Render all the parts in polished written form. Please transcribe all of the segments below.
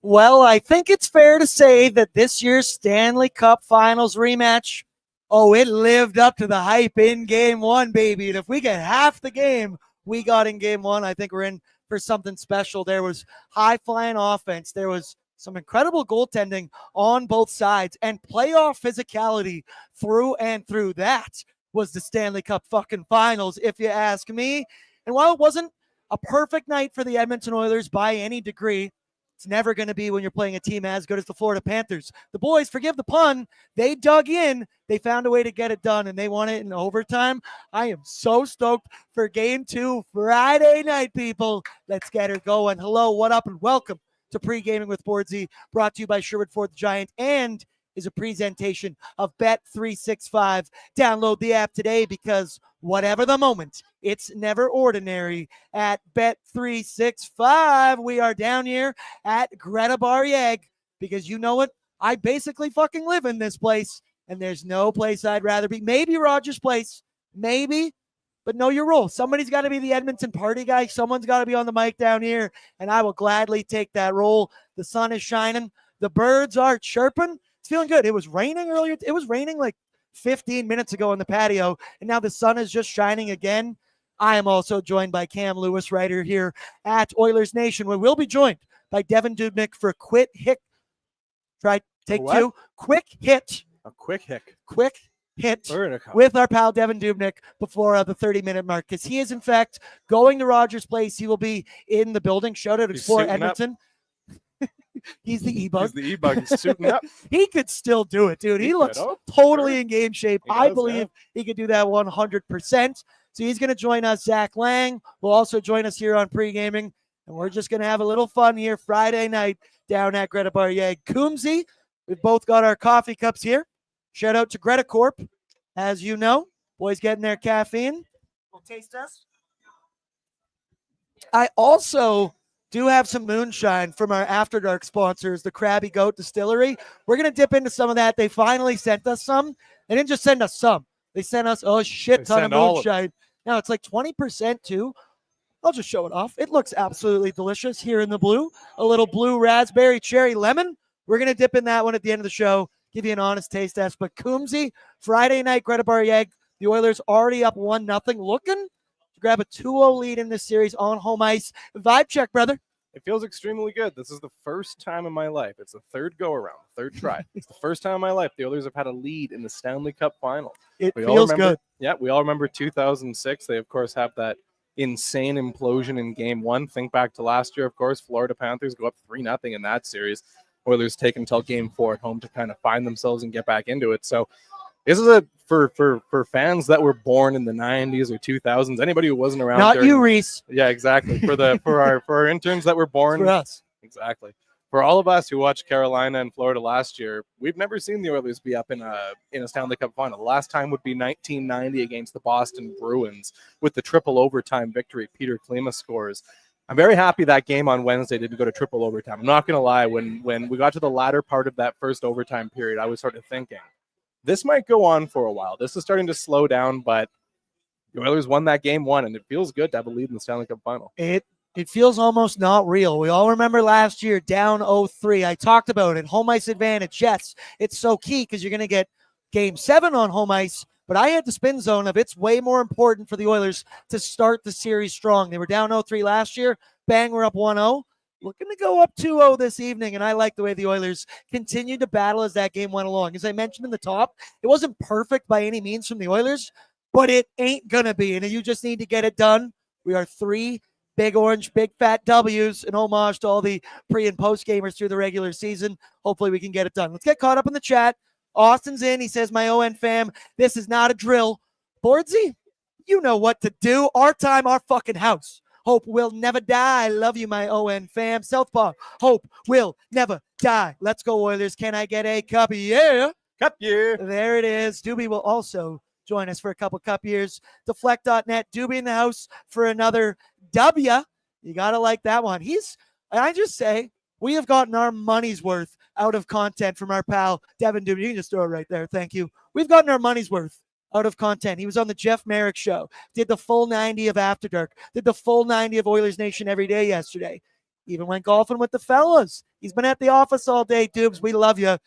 Well, I think it's fair to say that this year's Stanley Cup Finals rematch, it lived up to the hype in Game 1, baby. And if we get half the game we got in Game 1, I think we're in for something special. There was high-flying offense. There was some incredible goaltending on both sides and playoff physicality through and through. That was the Stanley Cup fucking Finals, if you ask me. And while it wasn't a perfect night for the Edmonton Oilers by any degree, it's never going to be when you're playing a team as good as the Florida Panthers. The boys, forgive the pun, they dug in. They found a way to get it done, and they won it in overtime. I am so stoked for Game 2 Friday night, people. Let's get her going. Hello, what up, and welcome to Pregaming with Bordzy, brought to you by Sherwood Ford the Giant, and is a presentation of Bet365. Download the app today because whatever the moment, it's never ordinary at Bet365. We are down here at Greta Bar because you know what? I basically fucking live in this place, and there's no place I'd rather be. Maybe Rogers Place, maybe, but know your role. Somebody's got to be the Edmonton party guy. Someone's got to be on the mic down here, and I will gladly take that role. The sun is shining. The birds are chirping. It's feeling good. It was raining earlier. It was raining like 15 minutes ago on the patio, and now the sun is just shining again. I am also joined by Cam Lewis, writer here at Oilers Nation. We will be joined by Devan Dubnyk for a quick hit. Try take what? two. Quick hit. A quick hit. Quick hit with our pal Devan Dubnyk before the 30-minute mark, because he is, in fact, going to Rogers Place. He will be in the building. Shout out Explore Edmonton. He's the E-Bug. He's the E-Bug. He's suiting up. He could still do it, dude. He looks totally in game shape. I believe he could do that 100%. So he's going to join us. Zach Laing will also join us here on Pregaming, and we're just going to have a little fun here Friday night down at Greta Bar Coombsy. We've both got our coffee cups here. Shout out to Greta Corp. As you know, boys getting their caffeine. We'll taste us. I also do have some moonshine from our After Dark sponsors, the Krabby Goat Distillery. We're going to dip into some of that. They finally sent us some. They didn't just send us some. They sent us a shit ton of moonshine. Now it's like 20% too. I'll just show it off. It looks absolutely delicious here in the blue. A little blue raspberry cherry lemon. We're going to dip in that one at the end of the show. Give you an honest taste test. But Coombsy, Friday night, Greta Bar the Oilers already up 1-0, looking to grab a 2-0 lead in this series on home ice. Vibe check, brother. It feels extremely good. This is the first time in my life. It's the third go-around, third try. It's the first time in my life the Oilers have had a lead in the Stanley Cup Final. It feels good. Yeah, we all remember 2006. They, of course, have that insane implosion in Game 1. Think back to last year, of course. Florida Panthers go up 3-0 in that series. Oilers take until Game 4 at home to kind of find themselves and get back into it. So this is for fans that were born in the 90s or 2000s. Anybody who wasn't around. Not you, Reese. Yeah, exactly. For our interns that were born. For us. Exactly. For all of us who watched Carolina and Florida last year, we've never seen the Oilers be up in a Stanley Cup final. The last time would be 1990 against the Boston Bruins with the triple overtime victory. Peter Klima scores. I'm very happy that game on Wednesday didn't go to triple overtime. I'm not going to lie. When we got to the latter part of that first overtime period, I was sort of thinking, this might go on for a while. This is starting to slow down, but the Oilers won that Game 1, and it feels good to have a lead in the Stanley Cup final. It feels almost not real. We all remember last year, down 0-3. I talked about it. Home ice advantage, yes. It's so key because you're going to get Game 7 on home ice. But I had the spin zone of it's way more important for the Oilers to start the series strong. They were down 0-3 last year. Bang, we're up 1-0. Looking to go up 2-0 this evening, and I like the way the Oilers continued to battle as that game went along. As I mentioned in the top, it wasn't perfect by any means from the Oilers, but it ain't going to be, and you just need to get it done. We are 3 big orange, big fat W's, an homage to all the pre- and post-gamers through the regular season. Hopefully we can get it done. Let's get caught up in the chat. Austin's in. He says, my ON fam, this is not a drill. Bordzy, you know what to do. Our time, our fucking house. Hope will never die. Love you, my ON fam. Southpaw, hope will never die. Let's go, Oilers. Can I get a cup? Yeah. Cup year. There it is. Doobie will also join us for a couple cup years. Deflect.net. Doobie in the house for another W. You got to like that one. I just say, we have gotten our money's worth out of content from our pal, Devan Dubnyk. You can just throw it right there. Thank you. We've gotten our money's worth out of content. He was on the Jeff Merrick show, did the full 90 of After Dark, did the full 90 of Oilers Nation every day yesterday. Even went golfing with the fellas. He's been at the office all day. Dubes, we love you.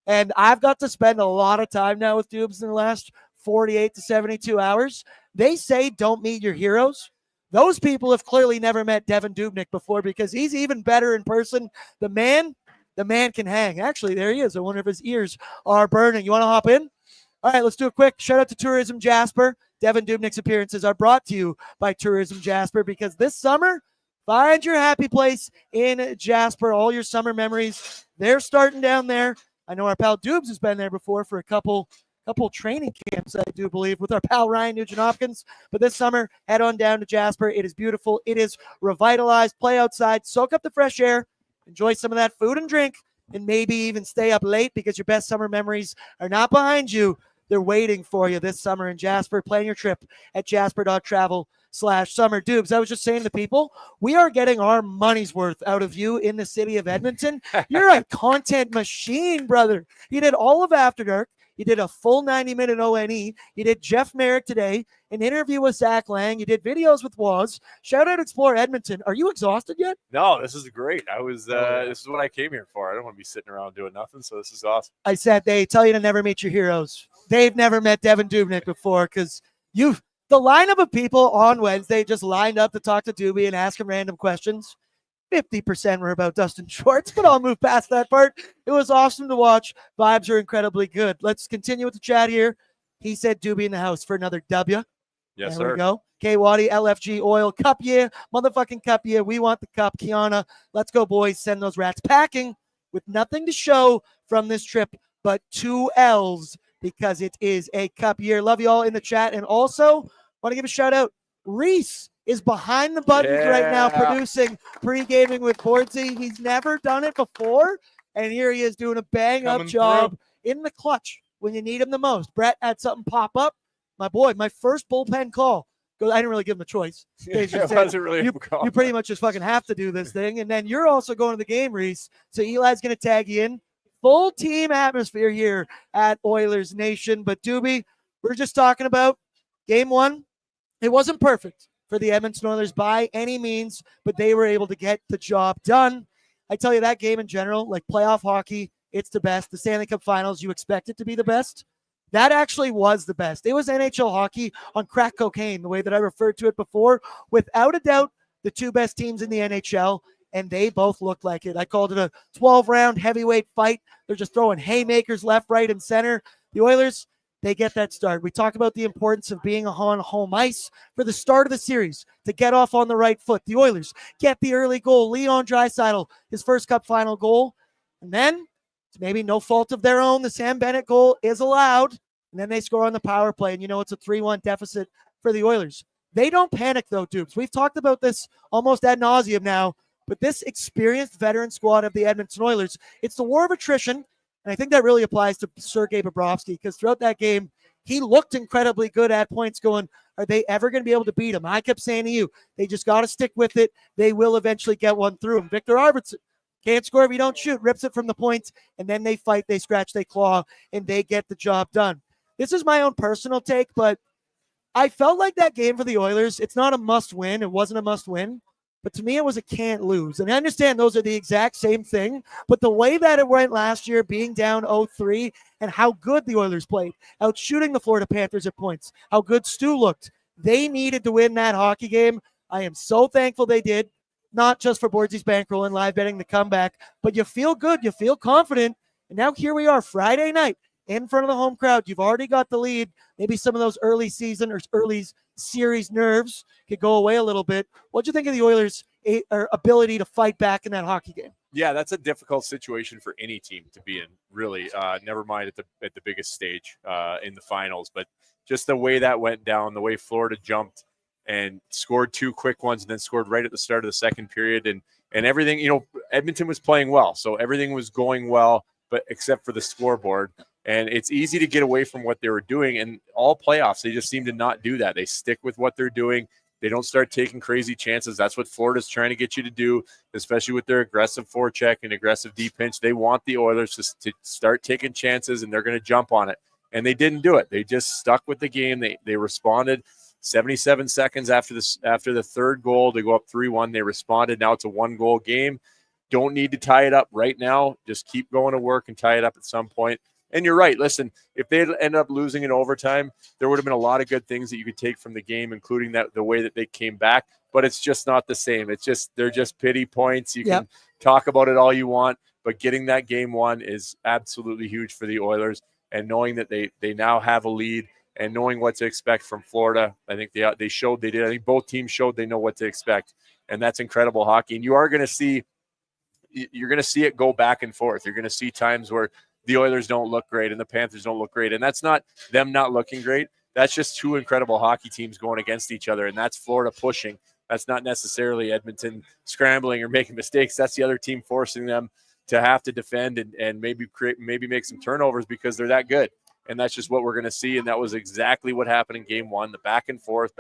And I've got to spend a lot of time now with Dubes in the last 48 to 72 hours. They say don't meet your heroes. Those people have clearly never met Devan Dubnyk before, because he's even better in person. The man can hang. Actually, there he is. I wonder if his ears are burning. You want to hop in? All right, let's do a quick shout out to Tourism Jasper. Devan Dubnyk's appearances are brought to you by Tourism Jasper, because this summer, find your happy place in Jasper. All your summer memories, they're starting down there. I know our pal Dubes has been there before for a couple training camps, I do believe, with our pal Ryan Nugent-Hopkins. But this summer, head on down to Jasper. It is beautiful. It is revitalized. Play outside, soak up the fresh air, enjoy some of that food and drink, and maybe even stay up late, because your best summer memories are not behind you. They're waiting for you this summer in Jasper. Plan your trip at jasper.travel/summer. Dubes, I was just saying to people, we are getting our money's worth out of you in the city of Edmonton. You're a content machine, brother. You did all of After Dark. You did a full 90-minute ONE. You did Jeff Merrick today, an interview with Zach Laing. You did videos with Waz. Shout out Explore Edmonton. Are you exhausted yet? No, this is great. This is what I came here for. I don't want to be sitting around doing nothing, so this is awesome. I said they tell you to never meet your heroes. They've never met Devan Dubnyk before, because the lineup of people on Wednesday just lined up to talk to Doobie and ask him random questions. 50% were about Dustin Schwartz, but I'll move past that part. It was awesome to watch. Vibes are incredibly good. Let's continue with the chat here. He said Doobie in the house for another W. Yes, there sir. We go. K. Waddy, LFG Oil, Cup year, motherfucking Cup year. We want the Cup. Kiana, let's go, boys. Send those rats packing with nothing to show from this trip but 2 L's, because it is a Cup year. Love you all in the chat. And also, want to give a shout out. Reese is behind the buttons right now, producing Pregaming with Bordzy. He's never done it before, and here he is doing a bang-up job in the clutch when you need him the most. Brett had something pop up. My boy, my first bullpen call. I didn't really give him a choice. You pretty much just fucking have to do this thing. And then you're also going to the game, Reese. So Eli's going to tag you in. Full team atmosphere here at Oilers Nation. But Doobie, we're just talking about game one. It wasn't perfect for the Edmonton Oilers by any means, but they were able to get the job done. I tell you, that game in general, like playoff hockey, it's the best. The Stanley Cup Finals, you expect it to be the best. That actually was the best. It was NHL hockey on crack cocaine, the way that I referred to it before. Without a doubt, the 2 best teams in the NHL, and they both looked like it. I called it a 12-round heavyweight fight. They're just throwing haymakers left, right, and center. The Oilers, they get that start. We talk about the importance of being on home ice for the start of the series to get off on the right foot. The Oilers get the early goal. Leon Draisaitl, his first Cup final goal. And then, it's maybe no fault of their own, the Sam Bennett goal is allowed. And then they score on the power play. And you know it's a 3-1 deficit for the Oilers. They don't panic, though, Dubes. We've talked about this almost ad nauseum now. But this experienced veteran squad of the Edmonton Oilers, it's the war of attrition. And I think that really applies to Sergei Bobrovsky, because throughout that game, he looked incredibly good at points going, are they ever going to be able to beat him? I kept saying to you, they just got to stick with it. They will eventually get one through him. Victor Arvidsson can't score if you don't shoot, rips it from the point, and then they fight, they scratch, they claw, and they get the job done. This is my own personal take, but I felt like that game for the Oilers, it's not a must-win. It wasn't a must-win. But to me, it was a can't lose. And I understand those are the exact same thing. But the way that it went last year, being down 0-3, and how good the Oilers played, out shooting the Florida Panthers at points, how good Stu looked. They needed to win that hockey game. I am so thankful they did, not just for Bordzy's bankroll and live betting the comeback, but you feel good, you feel confident. And now here we are, Friday night, in front of the home crowd. You've already got the lead. Maybe some of those early season or early series nerves could go away a little bit. What'd you think of the Oilers' ability to fight back in that hockey game? Yeah, that's a difficult situation for any team to be in, really. Never mind at the biggest stage in the finals, but just the way that went down, the way Florida jumped and scored 2 quick ones and then scored right at the start of the second period, and everything. You know, Edmonton was playing well, so everything was going well, but except for the scoreboard. And it's easy to get away from what they were doing. And all playoffs, they just seem to not do that. They stick with what they're doing. they don't start taking crazy chances. That's what Florida's trying to get you to do, especially with their aggressive forecheck and aggressive deep pinch. They want the Oilers to start taking chances, and they're going to jump on it. And they didn't do it. They just stuck with the game. They responded 77 seconds after the third goal to go up 3-1. They responded. Now it's a 1-goal game. Don't need to tie it up right now. Just keep going to work and tie it up at some point. And you're right. Listen, if they end up losing in overtime, there would have been a lot of good things that you could take from the game, including the way that they came back. But it's just not the same. They're just pity points. You can talk about it all you want, but getting that game won is absolutely huge for the Oilers. And knowing that they now have a lead and knowing what to expect from Florida, I think they showed they did. I think both teams showed they know what to expect, and that's incredible hockey. And you're going to see it go back and forth. You're going to see times where the Oilers don't look great and the Panthers don't look great, and that's not them not looking great. That's just two incredible hockey teams going against each other, and that's Florida pushing. That's not necessarily Edmonton scrambling or making mistakes. That's the other team forcing them to have to defend and maybe make some turnovers because they're that good. And that's just what we're going to see. And that was exactly what happened in game one, the back and forth.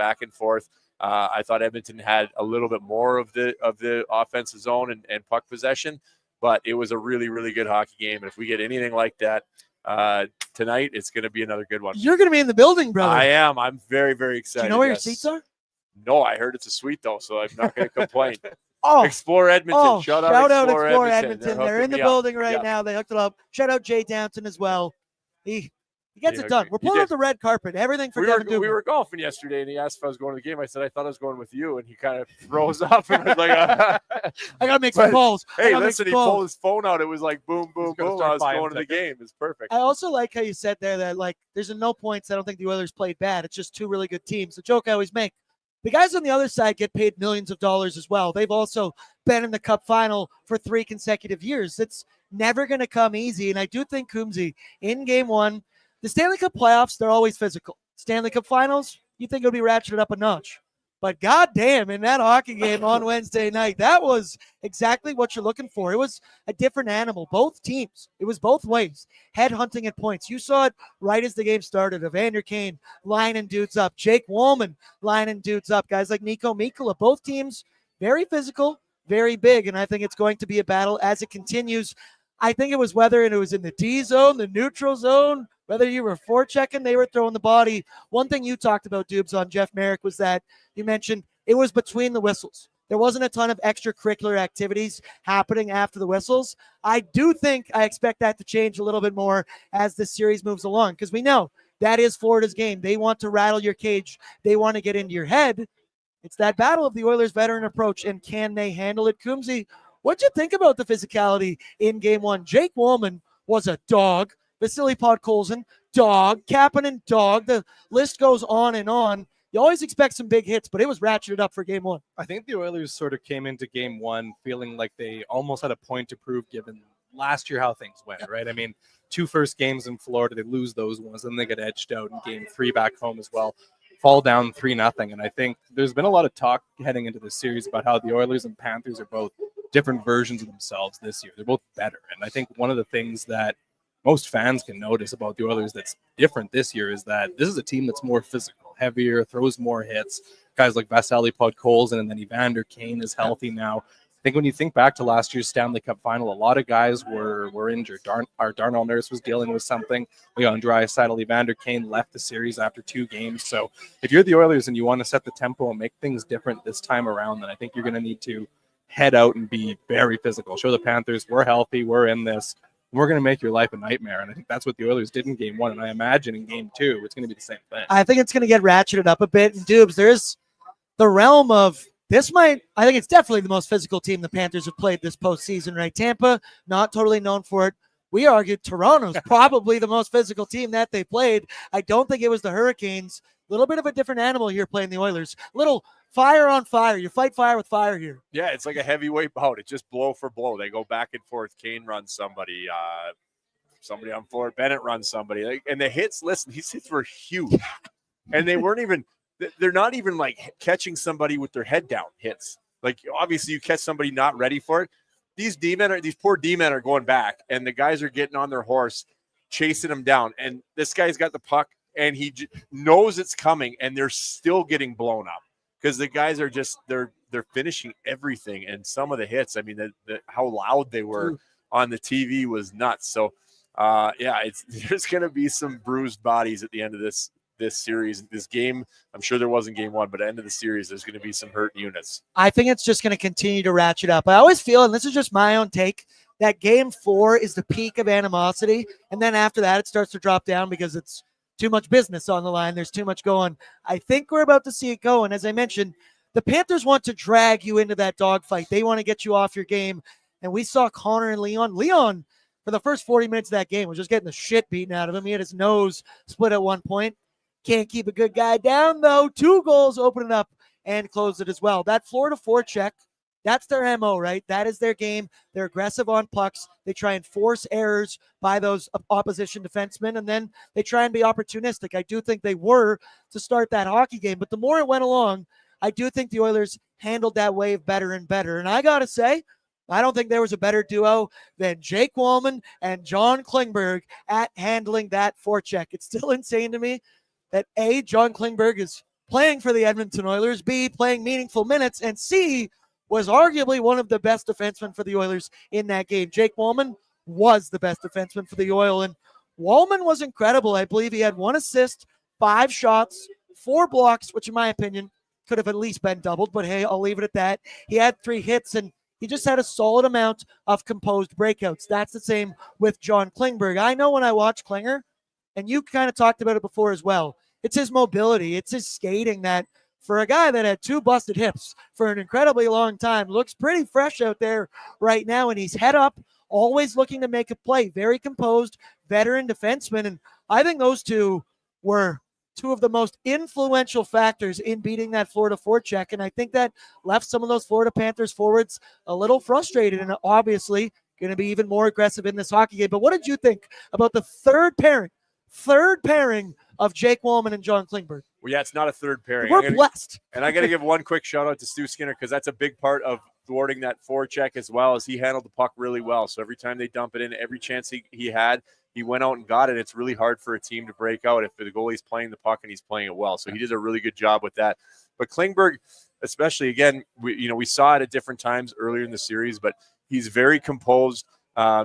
I thought Edmonton had a little bit more of the offensive zone and puck possession, but it was a really, really good hockey game. And if we get anything like that tonight, it's going to be another good one. You're going to be in the building, brother. I am. I'm very, very excited. Do you know where your seats are? No, I heard it's a suite, though, so I'm not going to complain. Oh, Explore Edmonton. Shout out Explore Edmonton. They're in the building right now. They hooked it up. Shout out Jay Downton as well. He gets it done. We're pulling out the red carpet. Everything for Devan Dubnyk. We were golfing yesterday, and he asked if I was going to the game. I said I thought I was going with you, and he kind of froze up and was like, I got to make some calls. Hey, listen, he pulled his phone out. It was like boom, boom, boom. I was going to the game. It's perfect. I also like how you said there that, like, there's no points. I don't think the Oilers played bad. It's just two really good teams. The joke I always make. The guys on the other side get paid millions of dollars as well. They've also been in the Cup final for 3 consecutive years. It's never going to come easy. And I do think Coombsy, in game one, the Stanley Cup playoffs, they're always physical. Stanley Cup finals, you think it'll be ratcheted up a notch. But goddamn, in that hockey game on Wednesday night, that was exactly what you're looking for. It was a different animal. Both teams, it was both ways. Head hunting at points. You saw it right as the game started. Evander Kane lining dudes up. Jake Woolman lining dudes up. Guys like Nico Mikkola. Both teams very physical, very big. And I think it's going to be a battle as it continues. I think it was whether it was in the D zone, the neutral zone, whether you were forechecking, they were throwing the body. One thing you talked about, Dubs, on Jeff Merrick was that you mentioned it was between the whistles. There wasn't a ton of extracurricular activities happening after the whistles. I expect that to change a little bit more as the series moves along because we know that is Florida's game. They want to rattle your cage. They want to get into your head. It's that battle of the Oilers' veteran approach, and can they handle it? Coombsy, what'd you think about the physicality in game one? Jake Woolman was a dog. Vasily Podkolzin, dog. Kapanen, dog. The list goes on and on. You always expect some big hits, but it was ratcheted up for game one. I think the Oilers sort of came into game one feeling like they almost had a point to prove given last year how things went, right? I mean, 2 first games in Florida, they lose those ones, then they get edged out in game 3 back home as well. Fall down 3-0. And I think there's been a lot of talk heading into this series about how the Oilers and Panthers are both different versions of themselves this year. They're both better. And I think one of the things that most fans can notice about the Oilers that's different this year is that this is a team that's more physical, heavier, throws more hits. Guys like Vasily Podkolzin and then Evander Kane is healthy now. I think when you think back to last year's Stanley Cup final, a lot of guys were injured. Our Darnell Nurse was dealing with something. Leon Draisaitl, Evander Kane left the series after 2 games. So if you're the Oilers and you want to set the tempo and make things different this time around, then I think you're going to need to head out and be very physical. Show the Panthers we're healthy, we're in this. We're going to make your life a nightmare. And I think that's what the Oilers did in game 1. And I imagine in game 2, it's going to be the same thing. I think it's going to get ratcheted up a bit. And Dubes, there's the realm of I think it's definitely the most physical team the Panthers have played this postseason, right? Tampa, not totally known for it. We argued Toronto's probably the most physical team that they played. I don't think it was the Hurricanes. A little bit of a different animal here playing the Oilers. Little fire on fire. You fight fire with fire here. Yeah, it's like a heavyweight bout. It's just blow for blow. They go back and forth. Kane runs somebody. Somebody on floor. Bennett runs somebody. And the hits, listen, these hits were huge. And they weren't even – they're not even like catching somebody with their head down hits. Like, obviously, you catch somebody not ready for it. These poor D-men are going back, and the guys are getting on their horse, chasing them down. And this guy's got the puck, and he knows it's coming, and they're still getting blown up because the guys are just they're finishing everything, and some of the hits. I mean, how loud they were on the TV was nuts. So, there's going to be some bruised bodies at the end of this series, this game. I'm sure there wasn't game one, but at the end of the series, there's going to be some hurt units. I think it's just going to continue to ratchet up. I always feel, and this is just my own take, that game 4 is the peak of animosity. And then after that, it starts to drop down because it's too much business on the line. There's too much going. I think we're about to see it go. And as I mentioned, the Panthers want to drag you into that dogfight. They want to get you off your game. And we saw Connor and Leon. Leon, for the first 40 minutes of that game, was just getting the shit beaten out of him. He had his nose split at one point. Can't keep a good guy down, though. 2 goals opening up and close it as well. That Florida forecheck, that's their MO, right? That is their game. They're aggressive on pucks. They try and force errors by those opposition defensemen, and then they try and be opportunistic. I do think they were to start that hockey game, but the more it went along, I do think the Oilers handled that wave better and better. And I got to say, I don't think there was a better duo than Jake Wallman and John Klingberg at handling that forecheck. It's still insane to me that A, John Klingberg is playing for the Edmonton Oilers, B, playing meaningful minutes, and C, was arguably one of the best defensemen for the Oilers in that game. Jake Wallman was the best defenseman for the Oil, and Wallman was incredible. I believe he had 1 assist, 5 shots, 4 blocks, which in my opinion could have at least been doubled, but hey, I'll leave it at that. He had 3 hits, and he just had a solid amount of composed breakouts. That's the same with John Klingberg. I know when I watch Klinger, and you kind of talked about it before as well, it's his mobility, it's his skating that, for a guy that had 2 busted hips for an incredibly long time, looks pretty fresh out there right now, and he's head up, always looking to make a play, very composed, veteran defenseman, and I think those 2 were 2 of the most influential factors in beating that Florida forecheck, and I think that left some of those Florida Panthers forwards a little frustrated, and obviously going to be even more aggressive in this hockey game. But what did you think about the third pairing of Jake Wallman and John Klingberg? Well, yeah, it's not a third pairing. We're blessed. And I got to give one quick shout out to Stu Skinner, because that's a big part of thwarting that forecheck as well, as he handled the puck really well. So every time they dump it in, every chance he had, he went out and got it. It's really hard for a team to break out if the goalie's playing the puck and he's playing it well. So he did a really good job with that. But Klingberg, especially, again, we saw it at different times earlier in the series, but he's very composed.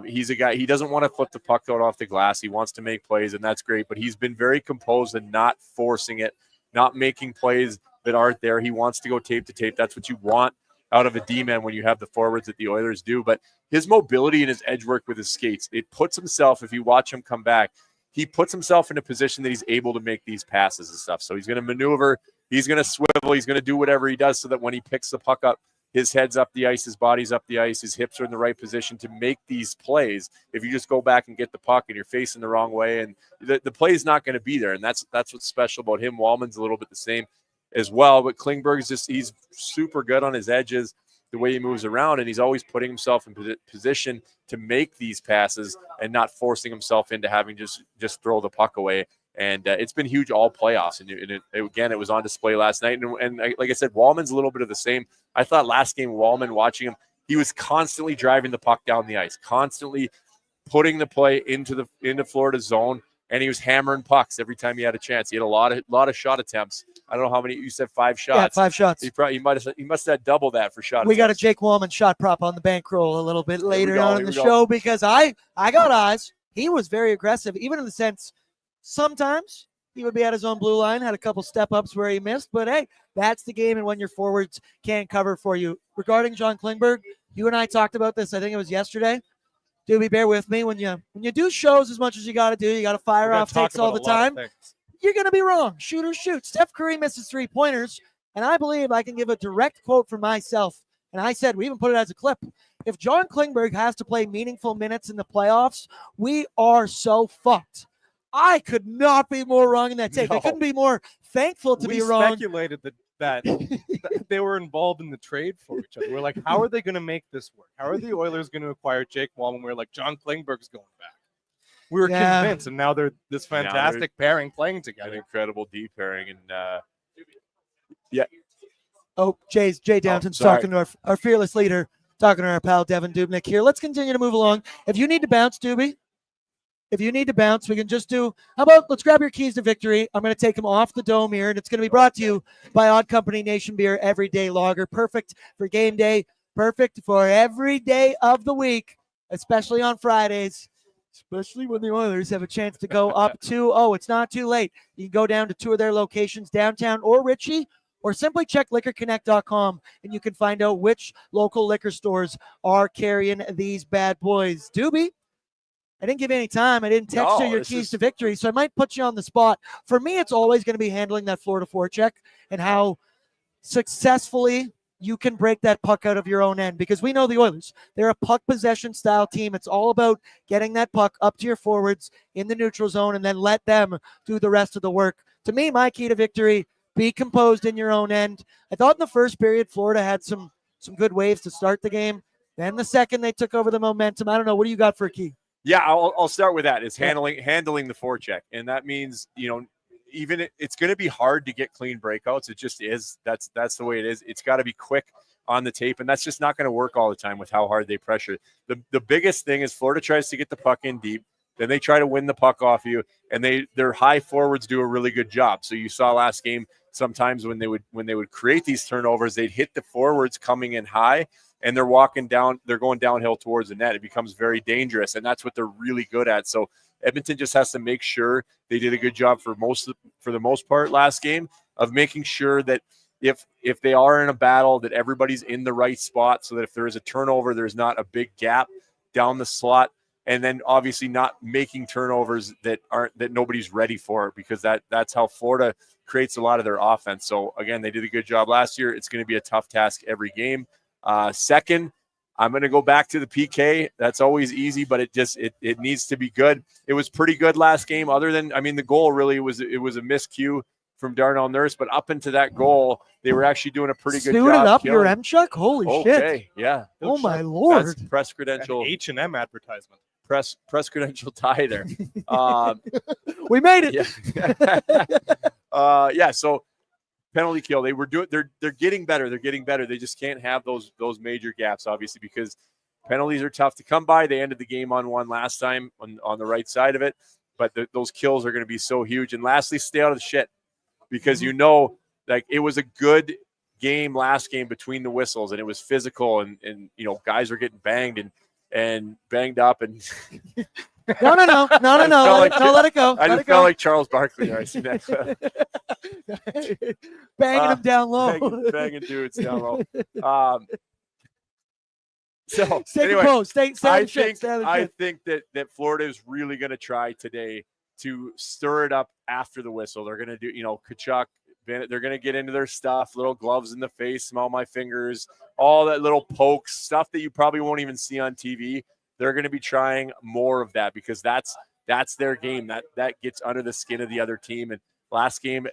He's a guy, he doesn't want to flip the puck out off the glass. He wants to make plays, and that's great. But he's been very composed and not forcing it, not making plays that aren't there. He wants to go tape to tape. That's what you want out of a D-man when you have the forwards that the Oilers do. But his mobility and his edge work with his skates, it puts himself, if you watch him come back, he puts himself in a position that he's able to make these passes and stuff. So he's going to maneuver, he's going to swivel, he's going to do whatever he does so that when he picks the puck up, his head's up the ice, his body's up the ice, his hips are in the right position to make these plays. If you just go back and get the puck and you're facing the wrong way, and the play's not going to be there. And that's what's special about him. Wallman's a little bit the same as well, but Klingberg is he's super good on his edges, the way he moves around, and he's always putting himself in position to make these passes and not forcing himself into having just throw the puck away. And it's been huge all playoffs. And again, it was on display last night. And like I said, Wallman's a little bit of the same. I thought last game, Wallman, watching him, he was constantly driving the puck down the ice, constantly putting the play into Florida's zone, and he was hammering pucks every time he had a chance. He had a lot of shot attempts. I don't know how many. You said 5 shots. Yeah, 5 shots. He must have double that for shot. We attempts. got a Jake Wallman shot prop on the bankroll a little bit later on in the show, because I got eyes. He was very aggressive, even in the sense sometimes he would be at his own blue line, had a couple step-ups where he missed, but hey, that's the game and when your forwards can't cover for you. Regarding John Klingberg, you and I talked about this, I think it was yesterday. Doobie, bear with me. When you do shows as much as you got to do, you got to fire off takes all the time. You're going to be wrong. Shoot or shoot. Steph Curry misses 3-pointers, and I believe I can give a direct quote from myself, and I said, we even put it as a clip. If John Klingberg has to play meaningful minutes in the playoffs, we are so fucked. I could not be more wrong in that take. No. I couldn't be more thankful to be wrong. We speculated that they were involved in the trade for each other. We're like, how are they going to make this work? How are the Oilers going to acquire Jake Wallman? We're like, John Klingberg's going back. We were convinced, and now they're this fantastic pairing playing together. An incredible D pairing. And Oh, Jay Downton's talking to our fearless leader, talking to our pal Devan Dubnyk here. Let's continue to move along. If you need to bounce, Doobie, if you need to bounce, we can just do, how about let's grab your keys to victory. I'm going to take them off the dome here, and it's going to be brought to you by Odd Company Nation Beer Everyday Lager. Perfect for game day, perfect for every day of the week, especially on Fridays, especially when the Oilers have a chance to go up 2-0. It's not too late. You can go down to 2 of their locations, downtown or Ritchie, or simply check liquorconnect.com, and you can find out which local liquor stores are carrying these bad boys. Doobie, I didn't give you any time. I didn't text you your keys to victory, so I might put you on the spot. For me, it's always going to be handling that Florida forecheck and how successfully you can break that puck out of your own end, because we know the Oilers, they're a puck possession style team. It's all about getting that puck up to your forwards in the neutral zone and then let them do the rest of the work. To me, my key to victory, be composed in your own end. I thought in the first period, Florida had some good waves to start the game. Then the second, they took over the momentum. I don't know. What do you got for a key? Yeah, I'll start with that. It's handling the forecheck, and that means even it's going to be hard to get clean breakouts. It just is. That's the way it is. It's got to be quick on the tape, and that's just not going to work all the time with how hard they pressure. The biggest thing is Florida tries to get the puck in deep, then they try to win the puck off you, and their high forwards do a really good job. So you saw last game sometimes when they would create these turnovers, they'd hit the forwards coming in high, and they're going downhill towards the net. It becomes very dangerous, and that's what they're really good at. So Edmonton just has to make sure they did a good job for the most part last game of making sure that if they are in a battle, that everybody's in the right spot, so that if there is a turnover, there's not a big gap down the slot, and then obviously not making turnovers that nobody's ready for, because that's how Florida creates a lot of their offense. So again, they did a good job last year. It's going to be a tough task every game. Second, I'm going to go back to the PK. That's always easy, but it needs to be good. It was pretty good last game, other than, the goal really was a miscue from Darnell Nurse, but up into that goal, they were actually doing a pretty good job. Suited up your M-Chuck? Holy shit. Okay, yeah. Oh my Lord. That's press credential. H&M advertisement. Press credential tie there. We made it. Yeah, so penalty kill. They're getting better. They're getting better. They just can't have those major gaps, obviously, because penalties are tough to come by. They ended the game on one last time on the right side of it, but those kills are going to be so huge. And lastly, stay out of the shit, because like it was a good game last game between the whistles, and it was physical, and guys were getting banged and banged up, and No. Let it go. I just felt like Charles Barkley there. I see that. Banging him down low. Banging dudes down low. So stay anyway, composed. I think that Florida is really going to try today to stir it up after the whistle. They're going to do, Kachuk, Bennett, they're going to get into their stuff, little gloves in the face, smell my fingers, all that little pokes, stuff that you probably won't even see on TV. They're going to be trying more of that, because that's their game. That gets under the skin of the other team. And last game,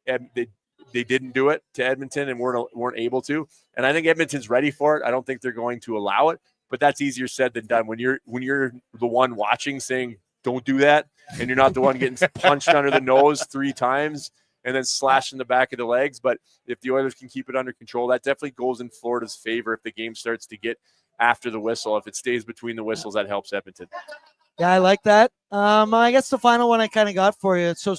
they didn't do it to Edmonton and weren't able to. And I think Edmonton's ready for it. I don't think they're going to allow it, but that's easier said than done. When you're the one watching saying, don't do that, and you're not the one getting punched under the nose 3 times and then slashed in the back of the legs. But if the Oilers can keep it under control, that definitely goes in Florida's favor if the game starts to get after the whistle. If it stays between the whistles, that helps Edmonton. Yeah, I like that. I guess the final one I kind of got for you. So,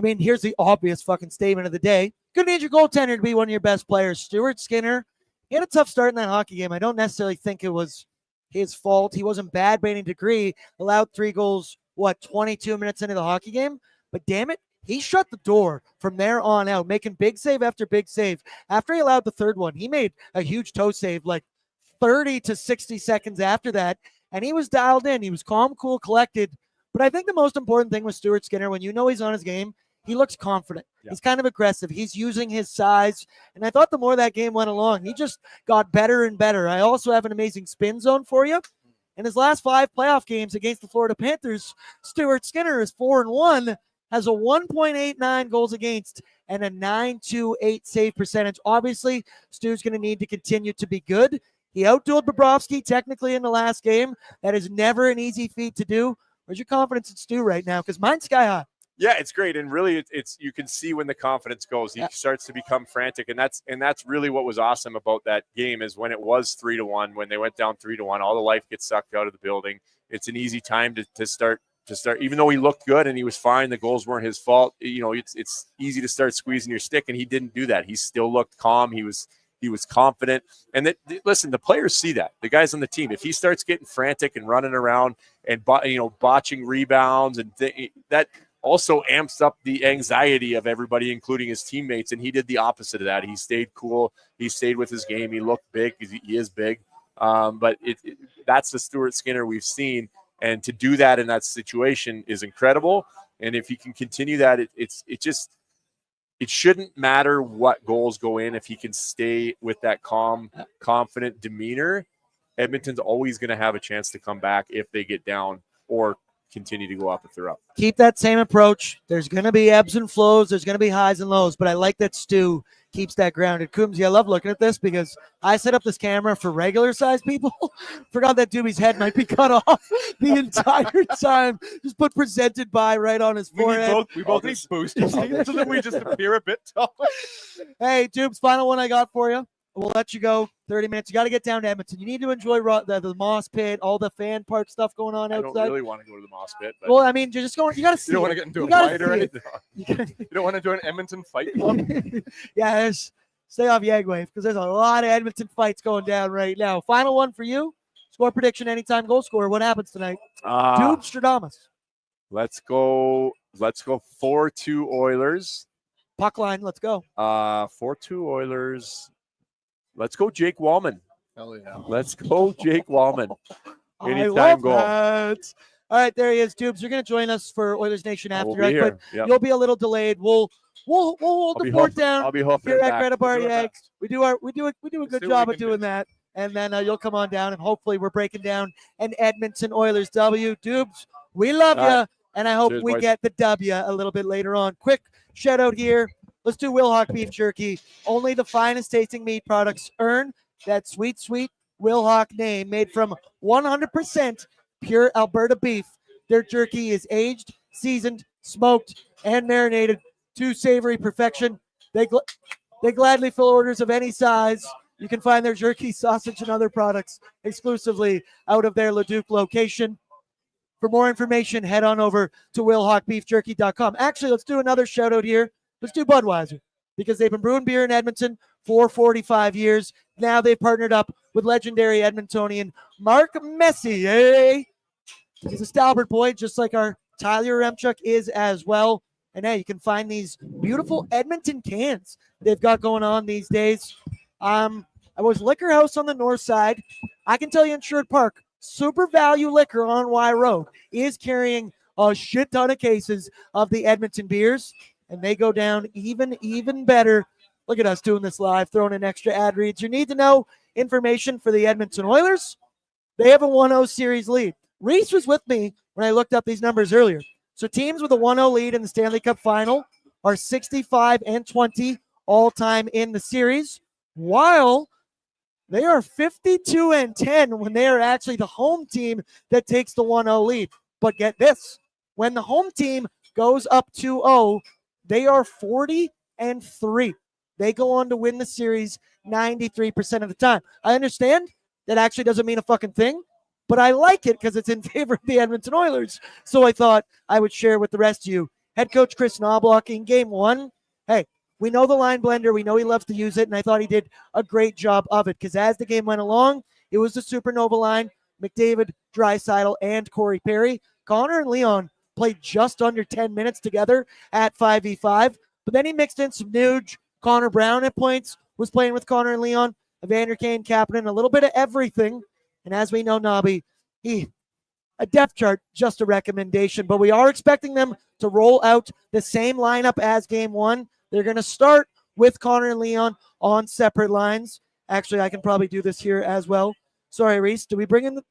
here's the obvious fucking statement of the day. Gonna need your goaltender to be one of your best players. Stuart Skinner, he had a tough start in that hockey game. I don't necessarily think it was his fault. He wasn't bad by any degree. Allowed 3 goals, 22 minutes into the hockey game? But damn it, he shut the door from there on out, making big save after big save. After he allowed the third one, he made a huge toe save like 30 to 60 seconds after that, and he was dialed in. He was calm, cool, collected. But I think the most important thing with Stuart Skinner, when he's on his game, he looks confident. Yeah. He's kind of aggressive. He's using his size. And I thought the more that game went along, he just got better and better. I also have an amazing spin zone for you. In his last 5 playoff games against the Florida Panthers, Stuart Skinner is 4-1, has a 1.89 goals against and a 928 save percentage. Obviously, Stu's going to need to continue to be good. He outdueled Bobrovsky technically in the last game. That is never an easy feat to do. Where's your confidence in Stu right now? Because mine's sky high. Yeah, it's great, and really, it's you can see when the confidence goes. He starts to become frantic, and that's really what was awesome about that game is when it was 3-1, when they went down 3-1, all the life gets sucked out of the building. It's an easy time to start to start, even though he looked good and he was fine, the goals weren't his fault. You know, it's easy to start squeezing your stick, and he didn't do that. He still looked calm. He was confident. And listen, the players see that. The guys on the team, if he starts getting frantic and running around and botching rebounds, and that also amps up the anxiety of everybody, including his teammates. And he did the opposite of that. He stayed cool. He stayed with his game. He looked big because he is big. But that's the Stuart Skinner we've seen. And to do that in that situation is incredible. And if he can continue that, it shouldn't matter what goals go in if he can stay with that calm, confident demeanor. Edmonton's always going to have a chance to come back if they get down or continue to go up if they're up. Keep that same approach. There's going to be ebbs and flows. There's going to be highs and lows, but I like that Stu keeps that grounded. Coombsy, I love looking at this because I set up this camera for regular size people. Forgot that Doobie's head might be cut off the entire time. Just put presented by right on his forehead. We both need boosters so that we just appear a bit taller. Hey, Doobs, final one I got for you. We'll let you go. 30 minutes. You got to get down to Edmonton. You need to enjoy the Moss Pit, all the fan park stuff going on outside. I don't really want to go to the Moss Pit. But well, I mean, you're just going. You got to see. You don't want to get into a fight or anything. You don't want to join Edmonton Fight Club. Yeah, stay off Yagwave because there's a lot of Edmonton fights going down right now. Final one for you. Score prediction, anytime goal scorer. What happens tonight? Doobs Stradamus. Let's go 4-2 Oilers. Puck line. Let's go. 4-2 Oilers. Let's go Jake Wallman. Hell yeah. Let's go Jake Wallman. Anytime goal. That. All right, there he is, Doobs. You're going to join us for Oilers Nation After Dark, but you'll be a little delayed. We'll hold the fort down. I'll be hoofing here at Greta Bar Yags. We do a good job of doing that, and then you'll come on down, and hopefully we're breaking down an Edmonton Oilers W. Doobs, we love you, and I hope we get the W a little bit later on. Quick shout out here. Let's do Wilhauk beef jerky. Only the finest tasting meat products earn that sweet, sweet Wilhauk name, made from 100% pure Alberta beef. Their jerky is aged, seasoned, smoked, and marinated to savory perfection. They gladly fill orders of any size. You can find their jerky, sausage, and other products exclusively out of their Leduc location. For more information, head on over to wilhawkbeefjerky.com. Actually, let's do another shout out here. Let's do Budweiser, because they've been brewing beer in Edmonton for 45 years. Now they've partnered up with legendary Edmontonian Mark Messier. He's a Stalbert boy, just like our Tyler Remchuk is as well. And hey, you can find these beautiful Edmonton cans they've got going on these days. I was Liquor House on the north side. I can tell you in Sherwood Park, Super Value Liquor on Y Road is carrying a shit ton of cases of the Edmonton beers. And they go down even better. Look at us doing this live, throwing in extra ad reads. You need to know information for the Edmonton Oilers. They have a 1-0 series lead. Reese was with me when I looked up these numbers earlier. So teams with a 1-0 lead in the Stanley Cup Final are 65-20 all-time in the series, while they are 52-10 when they are actually the home team that takes the 1-0 lead. But get this, when the home team goes up 2-0, they are 40-3. They go on to win the series 93% of the time. I understand that actually doesn't mean a fucking thing, but I like it because it's in favor of the Edmonton Oilers. So I thought I would share with the rest of you. Head coach Chris Knobloch in game one. Hey, we know the line blender. We know he loves to use it, and I thought he did a great job of it because as the game went along, it was the Supernova line, McDavid, Draisaitl, and Corey Perry. Connor and Leon played just under 10 minutes together at 5v5, but then he mixed in some Nuge. Connor Brown at points was playing with Connor and Leon, Evander Kane, Kapanen, a little bit of everything. And as we know, Nobby, a depth chart, just a recommendation, but we are expecting them to roll out the same lineup as game one. They're going to start with Connor and Leon on separate lines. Actually, I can probably do this here as well. Sorry, Reese, did we bring in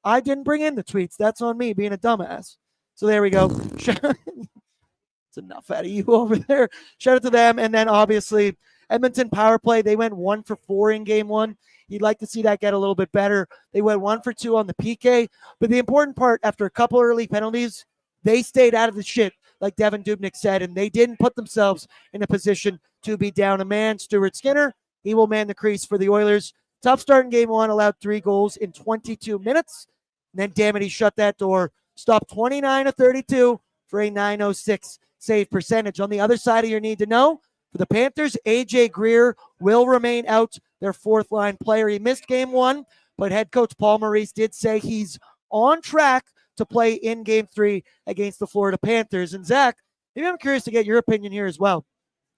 I didn't bring in the tweets. That's on me being a dumbass. So there we go. It's enough out of you over there. Shout out to them. And then obviously Edmonton power play. They went 1 for 4 in game one. You'd like to see that get a little bit better. They went 1 for 2 on the PK. But the important part, after a couple early penalties, they stayed out of the shit, like Devan Dubnyk said, and they didn't put themselves in a position to be down a man. Stuart Skinner, he will man the crease for the Oilers. Tough start in game one, allowed 3 goals in 22 minutes. And then, damn it, he shut that door stopped 29 of 32 for a 906 save percentage. On the other side of your need to know, for the Panthers, AJ Greer will remain out, their fourth line player. He missed game 1, but head coach Paul Maurice did say he's on track to play in game 3 against the Florida Panthers. And Zach, maybe I'm curious to get your opinion here as well.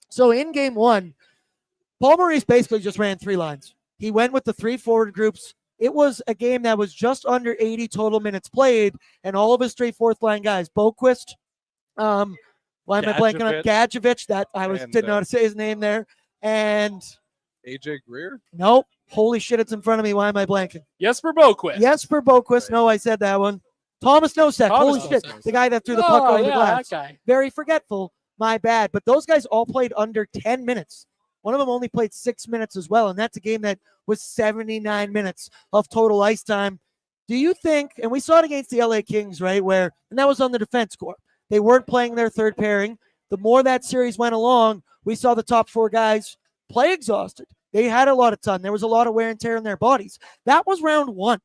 So in game 1, Paul Maurice basically just ran 3 lines. He went with the 3 forward groups. It was a game that was just under 80 total minutes played, and all of his 3 fourth line guys, Boquist, why am I blanking on Gadjevich? That I didn't know how to say his name there. And AJ Greer? Nope. Holy shit, it's in front of me. Why am I blanking? Jesper Boquist. Jesper Boquist. No, I said that one. Thomas Nosek. Holy shit. The guy that threw the puck over the glass. That guy. Very forgetful. My bad. But those guys all played under 10 minutes. One of them only played 6 minutes as well. And that's a game that was 79 minutes of total ice time. Do you think, and we saw it against the LA Kings, right? And that was on the defense corps. They weren't playing their third pairing. The more that series went along, we saw the top 4 guys play exhausted. They had a lot of time. There was a lot of wear and tear in their bodies. That was round 1.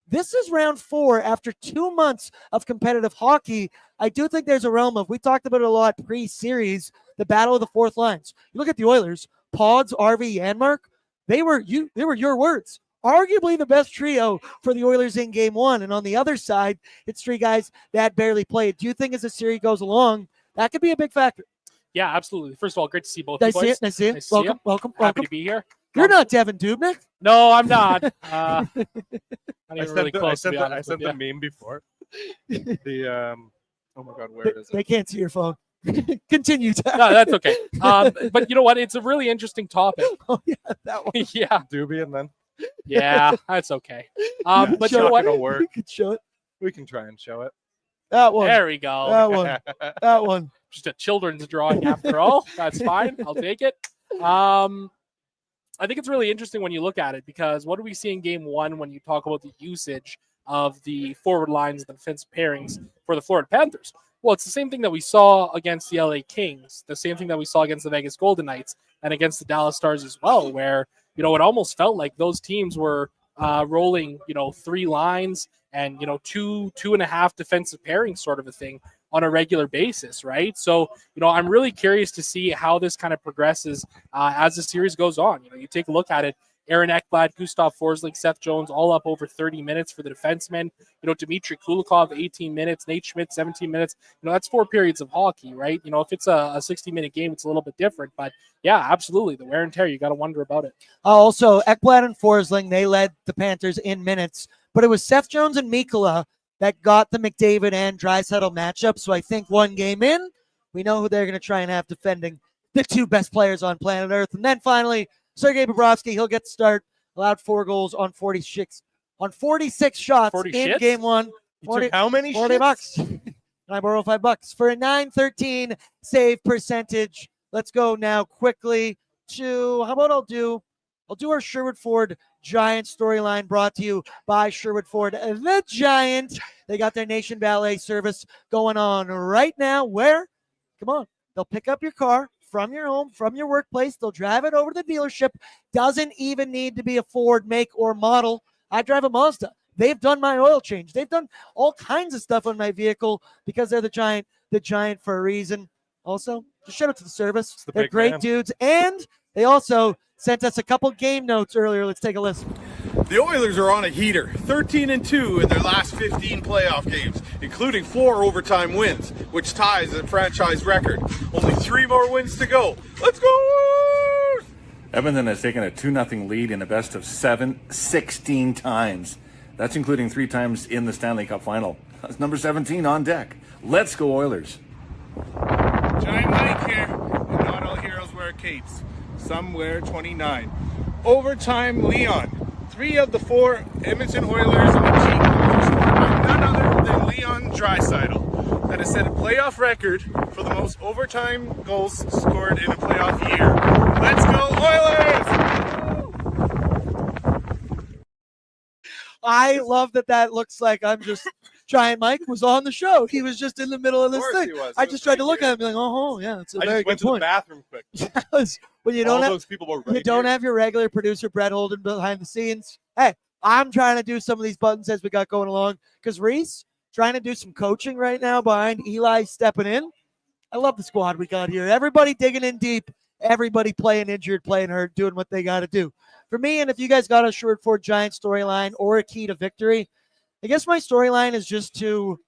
This is round 4 after 2 months of competitive hockey. I do think there's a realm of, we talked about it a lot pre-series, the battle of the fourth lines. You look at the Oilers, Pods, RV, Janmark, they were your words. Arguably the best trio for the Oilers in game 1. And on the other side, it's 3 guys that barely played. Do you think as the series goes along, that could be a big factor? Yeah, absolutely. First of all, great to see both Nice of you boys. Nice to see you. Welcome. Happy to be here. You're not Devan Dubnyk. No, I'm not. Not even really close. I sent the meme before. Oh my God, where is it? They can't see your phone. Continue. No, that's okay. But you know what? It's a really interesting topic. Oh yeah, that one. Yeah, Doobie and then. Yeah, that's okay. But you know what? We can show it. We can try and show it. That one. There we go. That one. That one. Just a children's drawing after all. That's fine. I'll take it. I think it's really interesting when you look at it, because what do we see in game 1 when you talk about the usage of the forward lines, the defensive pairings for the Florida Panthers? Well, it's the same thing that we saw against the LA Kings, the same thing that we saw against the Vegas Golden Knights and against the Dallas Stars as well, where, it almost felt like those teams were rolling, 3 lines and, 2.5 defensive pairings sort of a thing on a regular basis, right? So, I'm really curious to see how this kind of progresses as the series goes on. You take a look at it. Aaron Ekblad, Gustav Forsling, Seth Jones, all up over 30 minutes for the defensemen. Dmitry Kulikov, 18 minutes. Nate Schmidt, 17 minutes. That's 4 periods of hockey, right? If it's a 60-minute game, it's a little bit different. But, yeah, absolutely. The wear and tear, you got to wonder about it. Also, Ekblad and Forsling, they led the Panthers in minutes. But it was Seth Jones and Mikkola that got the McDavid and Draisaitl matchup. So I think one game in, we know who they're going to try and have defending the 2 best players on planet Earth. And then finally, Sergei Bobrovsky, he'll get the start, allowed 4 goals on 46 shots 40 in shits? game 1. 40, how many 40 shits? bucks. And I borrow $5 for a 913 save percentage. Let's go now quickly to, how about I'll do our Sherwood Ford Giant storyline, brought to you by Sherwood Ford, the Giant. They got their Nation Valet service going on right now where, come on, they'll pick up your car from your home, from your workplace. They'll drive it over to the dealership. Doesn't even need to be a Ford make or model. I drive a Mazda. They've done my oil change. They've done all kinds of stuff on my vehicle because they're the Giant for a reason. Also, just shout out to the service. They're great dudes. And they also sent us a couple game notes earlier. Let's take a listen. The Oilers are on a heater, 13-2 in their last 15 playoff games, including 4 overtime wins, which ties the franchise record. Only 3 more wins to go. Let's go! Edmonton has taken a 2-0 lead in a best of 7, 16 times. That's including 3 times in the Stanley Cup final. That's number 17 on deck. Let's go Oilers. Giant Mike here, and not all heroes wear capes. Some wear 29. Overtime Leon. 3 of the 4 Edmonton Oilers in the G scored by none other than Leon Draisaitl. That has set a playoff record for the most overtime goals scored in a playoff year. Let's go Oilers! I love that looks like I'm just Giant Mike was on the show. He was just in the middle of this thing. I just tried to look at him and be like, oh yeah, that's a very good point. I just went to the bathroom quick. Yes. When you don't have your regular producer Brett Holden behind the scenes. Hey, I'm trying to do some of these buttons as we got going along because Reese, trying to do some coaching right now behind Eli stepping in. I love the squad we got here. Everybody digging in deep. Everybody playing injured, playing hurt, doing what they got to do. For me, and if you guys got a short for Giant storyline or a key to victory, I guess my storyline is just to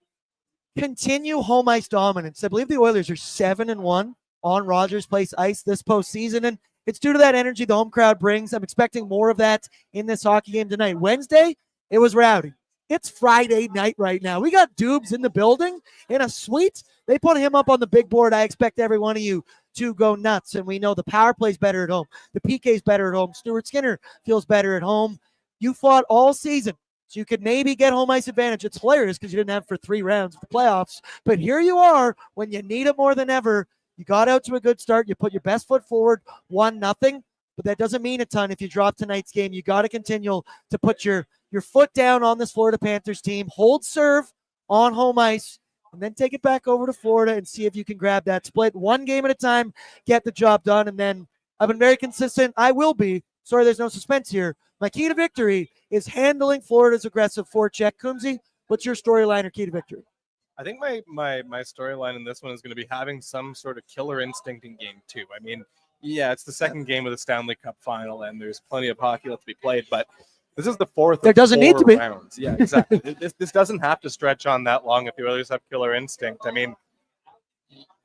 continue home ice dominance. I believe the Oilers are 7-1 on Rogers Place ice this postseason, and it's due to that energy the home crowd brings. I'm expecting more of that in this hockey game tonight. Wednesday, it was rowdy. It's Friday night right now. We got Dubes in the building in a suite. They put him up on the big board. I expect every one of you to go nuts. And we know the power play's better at home. The PK's better at home. Stuart Skinner feels better at home. You fought all season, so you could maybe get home ice advantage. It's hilarious because you didn't have it for 3 rounds of the playoffs. But here you are when you need it more than ever. You got out to a good start. You put your best foot forward, 1-0. But that doesn't mean a ton if you drop tonight's game. You got to continue to put your foot down on this Florida Panthers team, hold serve on home ice, and then take it back over to Florida and see if you can grab that split. 1 game at a time, get the job done, and then I've been very consistent. I will be. Sorry, there's no suspense here. My key to victory is handling Florida's aggressive forecheck. Coombsy, what's your storyline or key to victory? I think my storyline in this one is going to be having some sort of killer instinct in game 2. I mean, yeah, it's the second game of the Stanley Cup final, and there's plenty of hockey left to be played, but this is the 4th There doesn't need to be rounds. Yeah, exactly. This doesn't have to stretch on that long if the Oilers have killer instinct. I mean,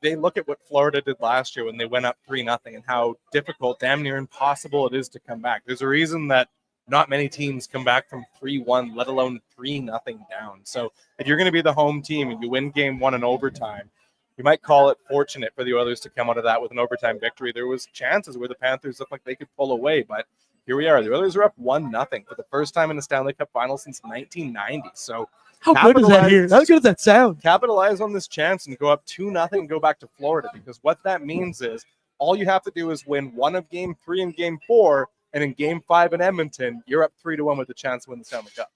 they look at what Florida did last year when they went up 3-0 and how difficult, damn near impossible it is to come back. There's a reason that not many teams come back from 3-1, let alone 3-0 down. So if you're going to be the home team and you win game 1 in overtime, you might call it fortunate for the Oilers to come out of that with an overtime victory. There was chances where the Panthers looked like they could pull away, but here we are. The Oilers are up 1-0 for the first time in the Stanley Cup final since 1990. So how good is that here? How good does that sound? Capitalize on this chance and go up 2-0 and go back to Florida, because what that means is all you have to do is win 1 of game 3 and game 4, and in game 5 in Edmonton, you're up 3-1 with a chance to win the Stanley Cup.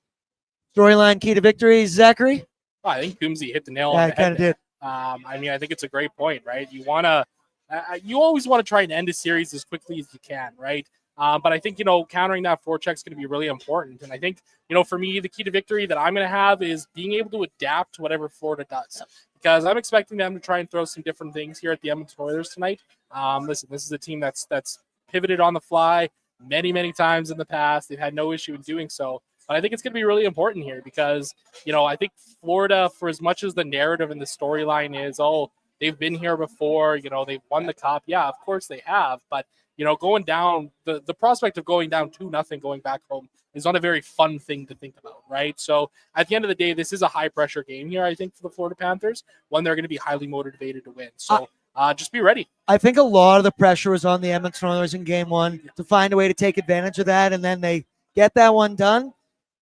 Storyline key to victory, Zachary? Oh, I think Coombsy hit the nail on the head. Yeah, I kind of did. I mean, I think it's a great point, right? You always want to try and end a series as quickly as you can, right? But I think, countering that forecheck is going to be really important. And I think, for me, the key to victory that I'm going to have is being able to adapt to whatever Florida does, because I'm expecting them to try and throw some different things here at the Edmonton Oilers tonight. Listen, this is a team that's pivoted on the fly many, many times in the past. They've had no issue in doing so. But I think it's going to be really important here because, I think Florida, for as much as the narrative and the storyline is, they've been here before, they've won the cup. Yeah, of course they have. But, going down, the prospect of going down 2-0 going back home is not a very fun thing to think about, right? So at the end of the day, this is a high-pressure game here, I think, for the Florida Panthers, one they're going to be highly motivated to win. So just be ready. I think a lot of the pressure was on the Edmonton Oilers in game 1 to find a way to take advantage of that, and then they get that one done.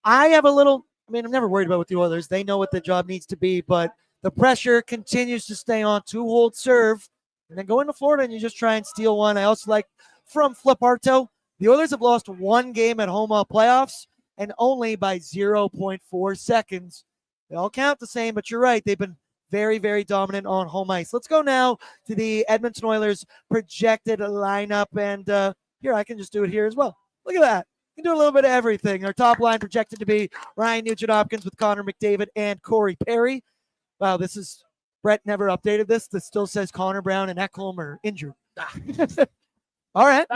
I'm never worried about with the Oilers. They know what the job needs to be, but the pressure continues to stay on to hold serve and then go into Florida and you just try and steal one. I also like from Fliparto, the Oilers have lost 1 game at home all playoffs and only by 0.4 seconds. They all count the same, but you're right. They've been very, very dominant on home ice. Let's go now to the Edmonton Oilers projected lineup. And here, I can just do it here as well. Look at that. You can do a little bit of everything. Our top line projected to be Ryan Nugent-Hopkins with Connor McDavid and Corey Perry. Wow, Brett never updated this. This still says Connor Brown and Ekholm are injured. All right.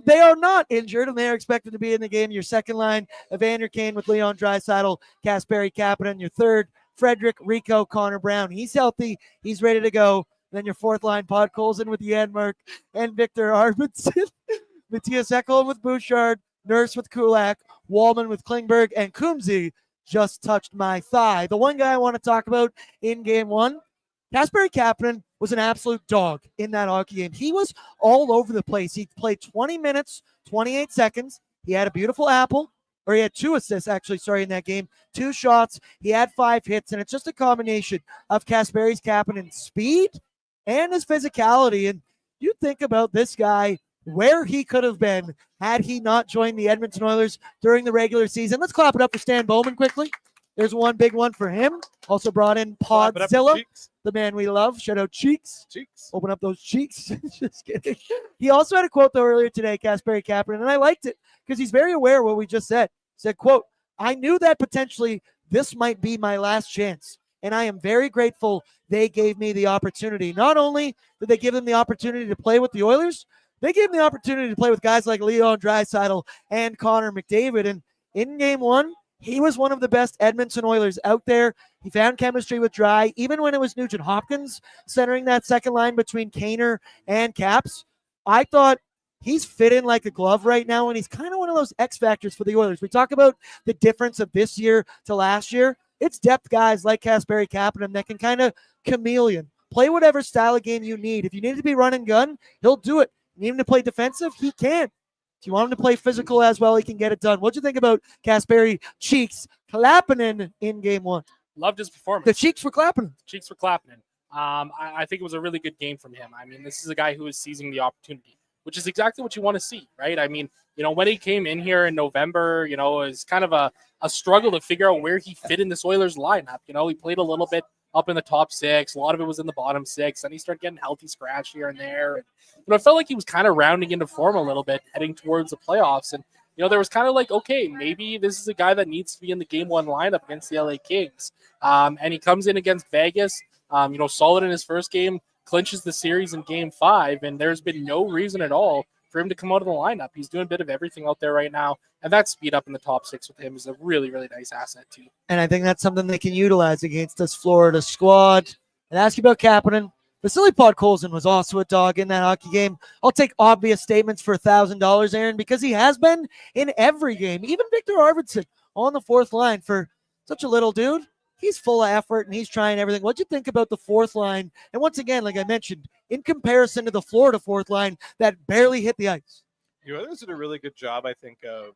They are not injured, and they are expected to be in the game. Your second line, Evander Kane with Leon Draisaitl, Kasperi Kapanen. Your third, Frederick Rico, Connor Brown. He's healthy. He's ready to go. And then your fourth line, Podkolzin with Janmark and Victor Arvidsson. Matthias Ekholm with Bouchard. Nurse with Kulak, Wallman with Klingberg, and Coombsy just touched my thigh. The one guy I want to talk about in game 1, Kasperi Kapanen was an absolute dog in that hockey game. He was all over the place. He played 20 minutes, 28 seconds. He had a beautiful apple, or he had 2 assists, in that game. 2 shots. He had 5 hits, and it's just a combination of Kasperi Kapanen's speed and his physicality. And you think about this guy, where he could have been had he not joined the Edmonton Oilers during the regular season. Let's clap it up for Stan Bowman quickly. There's one big one for him. Also brought in Podzilla, the man we love. Shout out Cheeks. Open up those cheeks. Just kidding. He also had a quote, though, earlier today, Kasperi Kapanen, and I liked it because he's very aware of what we just said. He said, quote, "I knew that potentially this might be my last chance. And I am very grateful they gave me the opportunity. Not only did they give them the opportunity to play with the Oilers, they gave me the opportunity to play with guys like Leon Draisaitl and Connor McDavid. And in game one, he was one of the best Edmonton Oilers out there. He found chemistry with Dry, even when it was Nugent Hopkins centering that second line between Kaner and Caps. I thought he's fit in like a glove right now, and he's kind of one of those X factors for the Oilers. We talk about the difference of this year to last year. It's depth guys like Kasperi Kapanen that can kind of chameleon, play whatever style of game you need. If you need to be run and gun, he'll do it. You need him to play defensive, he can. If you want him to play physical as well, he can get it done. What'd you think about Kasperi Cheeks Kapanen in game one? Loved his performance. The cheeks were clapping. Cheeks were clapping. I think it was a really good game from him. I mean, this is a guy who is seizing the opportunity, which is exactly what you want to see, right? I mean, when he came in here in November, it was kind of a struggle to figure out where he fit in this Oilers lineup. He played a little bit up in the top six. A lot of it was in the bottom six. Then he started getting healthy scratch here and there. And, it felt like he was kind of rounding into form a little bit, heading towards the playoffs. And, there was kind of like, okay, maybe this is a guy that needs to be in the game one lineup against the LA Kings. And he comes in against Vegas, solid in his first game, clinches the series in game 5. And there's been no reason at all for him to come out of the lineup. He's doing a bit of everything out there right now. And that speed up in the top six with him is a really, really nice asset too. And I think that's something they can utilize against this Florida squad. And ask you about Kapanen. Vasily Podkolzin was also a dog in that hockey game. I'll take obvious statements for $1,000, Aaron, because he has been in every game. Even Victor Arvidsson on the fourth line for such a little dude. He's full of effort and he's trying everything. What'd you think about the fourth line? And once again, like I mentioned, in comparison to the Florida fourth line that barely hit the ice. The Oilers did a really good job, I think, of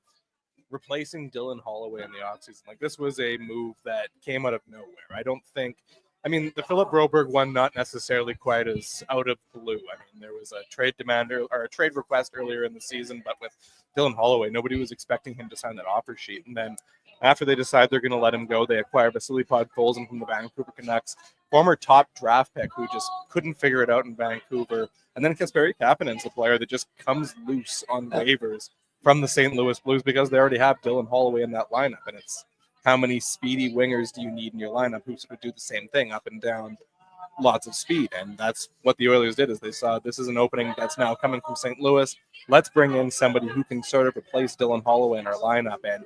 replacing Dylan Holloway in the offseason. Like, this was a move that came out of nowhere. The Philip Broberg one, not necessarily quite as out of the blue. There was a trade demand or a trade request earlier in the season, but with Dylan Holloway, nobody was expecting him to sign that offer sheet. And then after they decide they're going to let him go, they acquire Vasily Podkolzin from the Vancouver Canucks, former top draft pick who just couldn't figure it out in Vancouver. And then Kasperi Kapanen's the player that just comes loose on waivers from the St. Louis Blues because they already have Dylan Holloway in that lineup. And it's how many speedy wingers do you need in your lineup who sort of do the same thing, up and down, lots of speed. And that's what the Oilers did, is they saw this is an opening that's now coming from St. Louis. Let's bring in somebody who can sort of replace Dylan Holloway in our lineup. And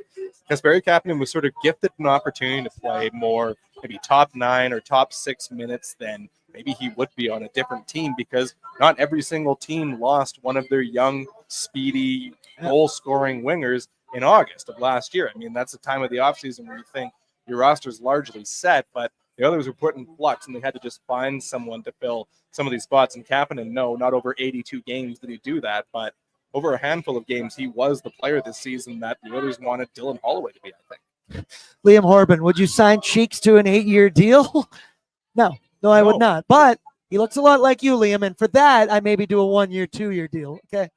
Kasperi Kapanen was sort of gifted an opportunity to play more, maybe top 9 or top 6 minutes than maybe he would be on a different team, because not every single team lost one of their young, speedy, goal-scoring wingers in August of last year. That's the time of the offseason where you think your roster's largely set, but the others were put in flux, and they had to just find someone to fill some of these spots. And Kapanen, no, not over 82 games did he do that, but over a handful of games, he was the player this season that the Oilers wanted Dylan Holloway to be, I think. Liam Horban, would you sign Cheeks to an 8-year deal? No, I would not. But he looks a lot like you, Liam, and for that, I maybe do a 1-year, 2-year deal. Okay.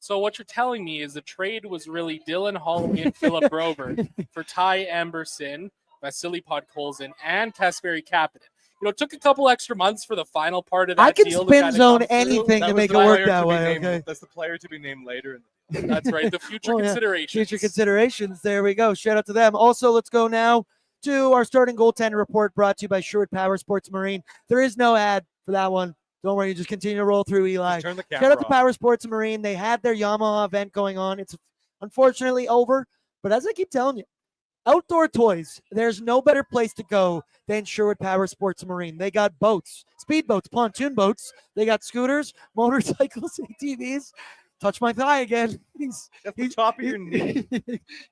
So what you're telling me is the trade was really Dylan Holloway and Philip Broberg for Ty Emberson, Vasily Podkolzin, and Kasperi Kapanen. It took a couple extra months for the final part of that deal. I can spin zone anything to make it work that way. Okay. That's the player to be named later. That's right. The future considerations. Future considerations. There we go. Shout out to them. Also, let's go now to our starting goaltender report, brought to you by Sherwood Power Sports Marine. There is no ad for that one. Don't worry, you just continue to roll through, Eli. Turn the camera Shout out to off. Power Sports Marine. They had their Yamaha event going on. It's unfortunately over, but as I keep telling you, outdoor toys, there's no better place to go than Sherwood Power Sports Marine. They got boats, speedboats, pontoon boats. They got scooters, motorcycles, ATVs. Touch my thigh again. He's the top of your knee.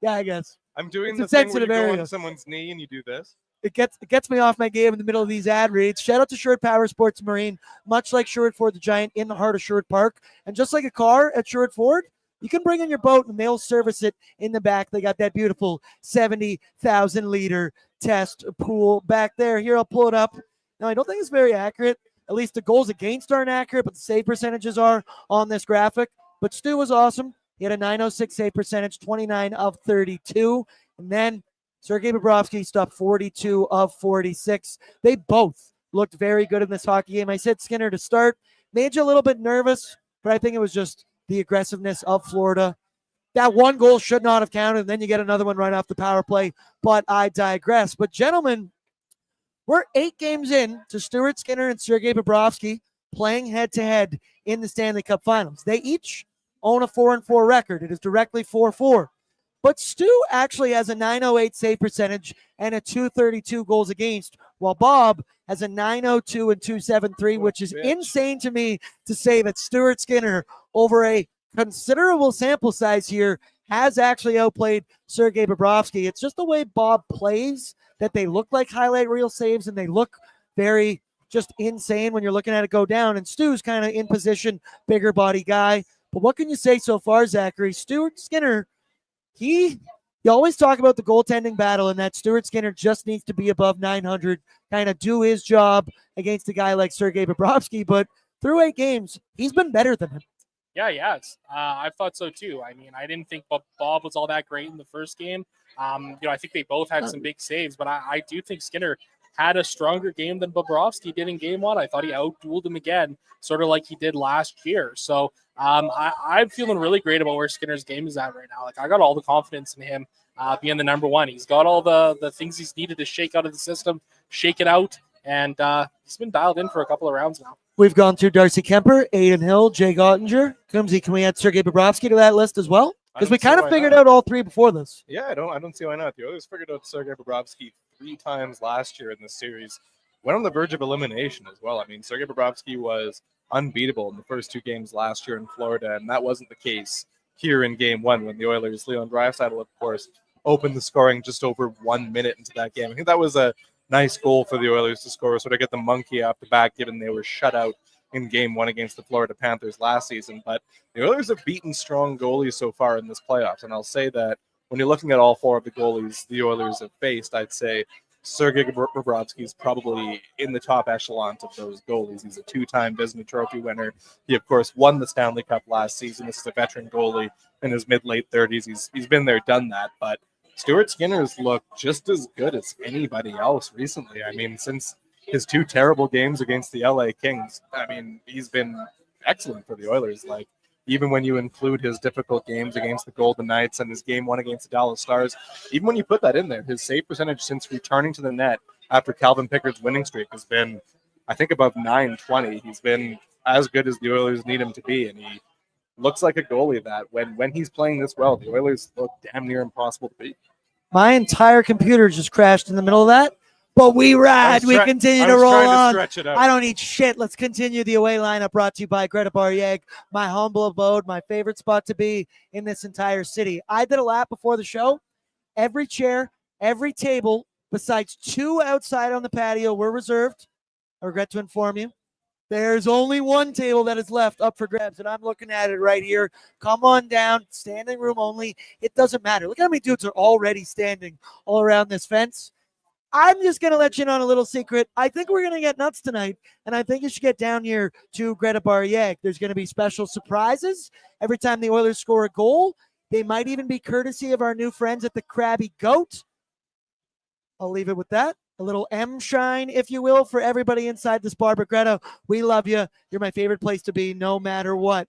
Yeah, I guess. I'm doing It's a the thing where you sensitive go area. on someone's knee and you do this. It gets me off my game in the middle of these ad reads. Shout out to Sherwood Power Sports Marine, much like Sherwood Ford the Giant in the heart of Sherwood Park. And just like a car at Sherwood Ford, you can bring in your boat and they'll service it in the back. They got that beautiful 70,000 liter test pool back there. Here, I'll pull it up. Now, I don't think it's very accurate. At least the goals against aren't accurate, but the save percentages are on this graphic. But Stu was awesome. He had a .906 save percentage, 29 of 32. And then Sergei Bobrovsky stopped 42 of 46. They both looked very good in this hockey game. I said Skinner to start. Made you a little bit nervous, but I think it was just the aggressiveness of Florida. That one goal should not have counted, and then you get another one right off the power play. But I digress. But gentlemen, We're 8 games in to Stuart Skinner and Sergei Bobrovsky playing head-to-head in the Stanley Cup Finals. They each own a 4-4 record. It is directly 4-4. But Stu actually has a .908 save percentage and a .232 goals against, while Bob has a .902 and .273, which is insane to me to say that Stuart Skinner, over a considerable sample size here, has actually outplayed Sergei Bobrovsky. It's just the way Bob plays that they look like highlight reel saves, and they look very just insane when you're looking at it go down. And Stu's kind of in position, bigger body guy. But what can you say so far, Zachary? Stuart Skinner, you always talk about the goaltending battle and that Stuart Skinner just needs to be above 900, kind of do his job against a guy like Sergei Bobrovsky. But through 8 games, he's been better than him. Yeah, I thought so too. I mean, I didn't think Bob was all that great in the first game. I think they both had some big saves, but I do think Skinner had a stronger game than Bobrovsky did in game 1. I thought he outdueled him again, sort of like he did last year. So I'm feeling really great about where Skinner's game is at right now. Like, I got all the confidence in him being the number 1. He's got all the things he's needed to shake out of the system, shake it out, and he's been dialed in for a couple of rounds now. We've gone through Darcy Kemper, Aiden Hill, Jay Gottinger. Cumsy, can we add Sergei Bobrovsky to that list as well? Because we kind of figured out all 3 before this. Yeah, I don't see why not. The Oilers figured out Sergei Bobrovsky 3 times last year in this series. Went on the verge of elimination as well. I mean, Sergei Bobrovsky was unbeatable in the first 2 games last year in Florida, and that wasn't the case here in game 1 when the Oilers, Leon Draisaitl, of course, opened the scoring just over 1 minute into that game. I think that was a nice goal for the Oilers to score, sort of get the monkey off the back, given they were shut out in game 1 against the Florida Panthers last season. But the Oilers have beaten strong goalies so far in this playoffs, and I'll say that when you're looking at all 4 of the goalies the Oilers have faced, I'd say Sergei Bobrovsky is probably in the top echelons of those goalies. He's a 2-time Vezina Trophy winner. He, of course, won the Stanley Cup last season. This is a veteran goalie in his mid-late 30s. He's been there, done that. But Stuart Skinner's looked just as good as anybody else recently. I mean, since his 2 terrible games against the LA Kings, I mean, he's been excellent for the Oilers. Like, even when you include his difficult games against the Golden Knights and his game 1 against the Dallas Stars, even when you put that in there, his save percentage since returning to the net after Calvin Pickard's winning streak has been, I think, above .920. He's been as good as the Oilers need him to be, and he looks like a goalie that when he's playing this well, the Oilers look damn near impossible to beat. My entire computer just crashed in the middle of that, but we ride. We continue to roll on. I don't need shit. Let's continue the away lineup, brought to you by Greta Bar-Yeg, my humble abode, my favorite spot to be in this entire city. I did a lap before the show. Every chair, every table, besides 2 outside on the patio, were reserved. I regret to inform you. There's only 1 table that is left up for grabs, and I'm looking at it right here. Come on down, standing room only. It doesn't matter. Look how many dudes are already standing all around this fence. I'm just going to let you in on a little secret. I think we're going to get nuts tonight, and I think you should get down here to Greta Bar-Yeg. There's going to be special surprises every time the Oilers score a goal. They might even be courtesy of our new friends at the Krabby Goat. I'll leave it with that. A little M shine, if you will, for everybody inside this bar. But Greta, we love you. You're my favorite place to be no matter what.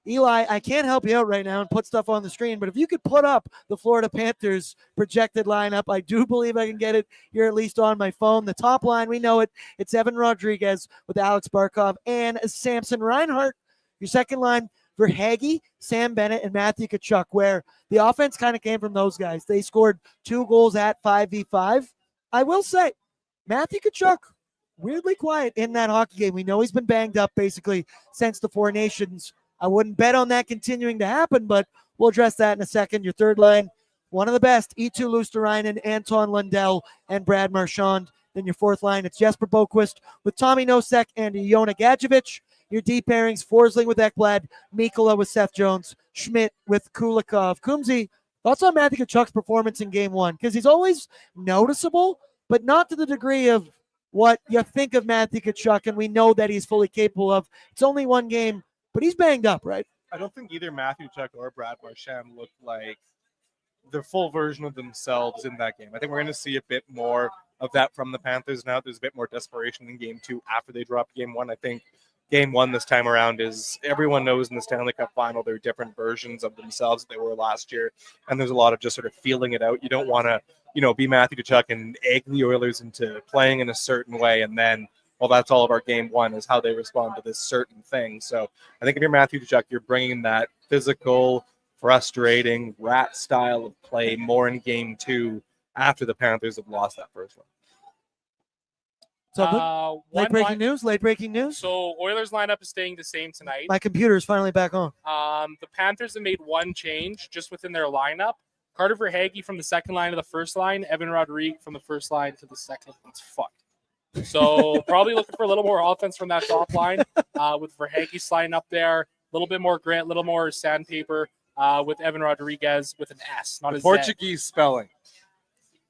Eli, I can't help you out right now and put stuff on the screen, but if you could put up the Florida Panthers projected lineup, I do believe I can get it here at least on my phone. The top line, we know it. It's Evan Rodriguez with Alex Barkov and Samson Reinhart. Your second line, Verhaeghe, Sam Bennett, and Matthew Tkachuk, where the offense kind of came from those guys. They scored 2 goals at 5v5. I will say, Matthew Tkachuk, weirdly quiet in that hockey game. We know he's been banged up basically since the 4 Nations. I wouldn't bet on that continuing to happen, but we'll address that in a second. Your third line, one of the best, Eetu Luostarinen, Anton Lundell, and Brad Marchand. Then your fourth line, it's Jesper Boquist with Tommy Nosek and Jona Gadjevich. Your deep pairings, Forsling with Ekblad, Mikkola with Seth Jones, Schmidt with Kulikov. Cumsy, thoughts on Matthew Tkachuk's performance in game 1? Because he's always noticeable, but not to the degree of what you think of Matthew Tkachuk, and we know that he's fully capable of. It's only 1 game, but he's banged up, right? I don't think either Matthew Tkachuk or Brad Marchand looked like the full version of themselves in that game. I think we're going to see a bit more of that from the Panthers now. There's a bit more desperation in game 2 after they dropped game 1. I think game 1 this time around is, everyone knows in the Stanley Cup final, there are different versions of themselves that they were last year, and there's a lot of just sort of feeling it out. You don't want to be Matthew Tkachuk and egg the Oilers into playing in a certain way, and then, well, that's all of our game one is how they respond to this certain thing. So I think if you're Matthew Tkachuk, you're bringing that physical, frustrating, rat style of play more in game two after the Panthers have lost that first one. Late breaking news. So Oilers lineup is staying the same tonight. My computer is finally back on. The Panthers have made one change just within their lineup. Carter Verhaeghe from the second line to the first line. Evan Rodriguez from the first line to the second. It's fucked. So probably looking for a little more offense from that top line with Verhaeghe sliding up there. A little bit more grit, a little more sandpaper with Evan Rodriguez with an S, not a Z. Portuguese spelling.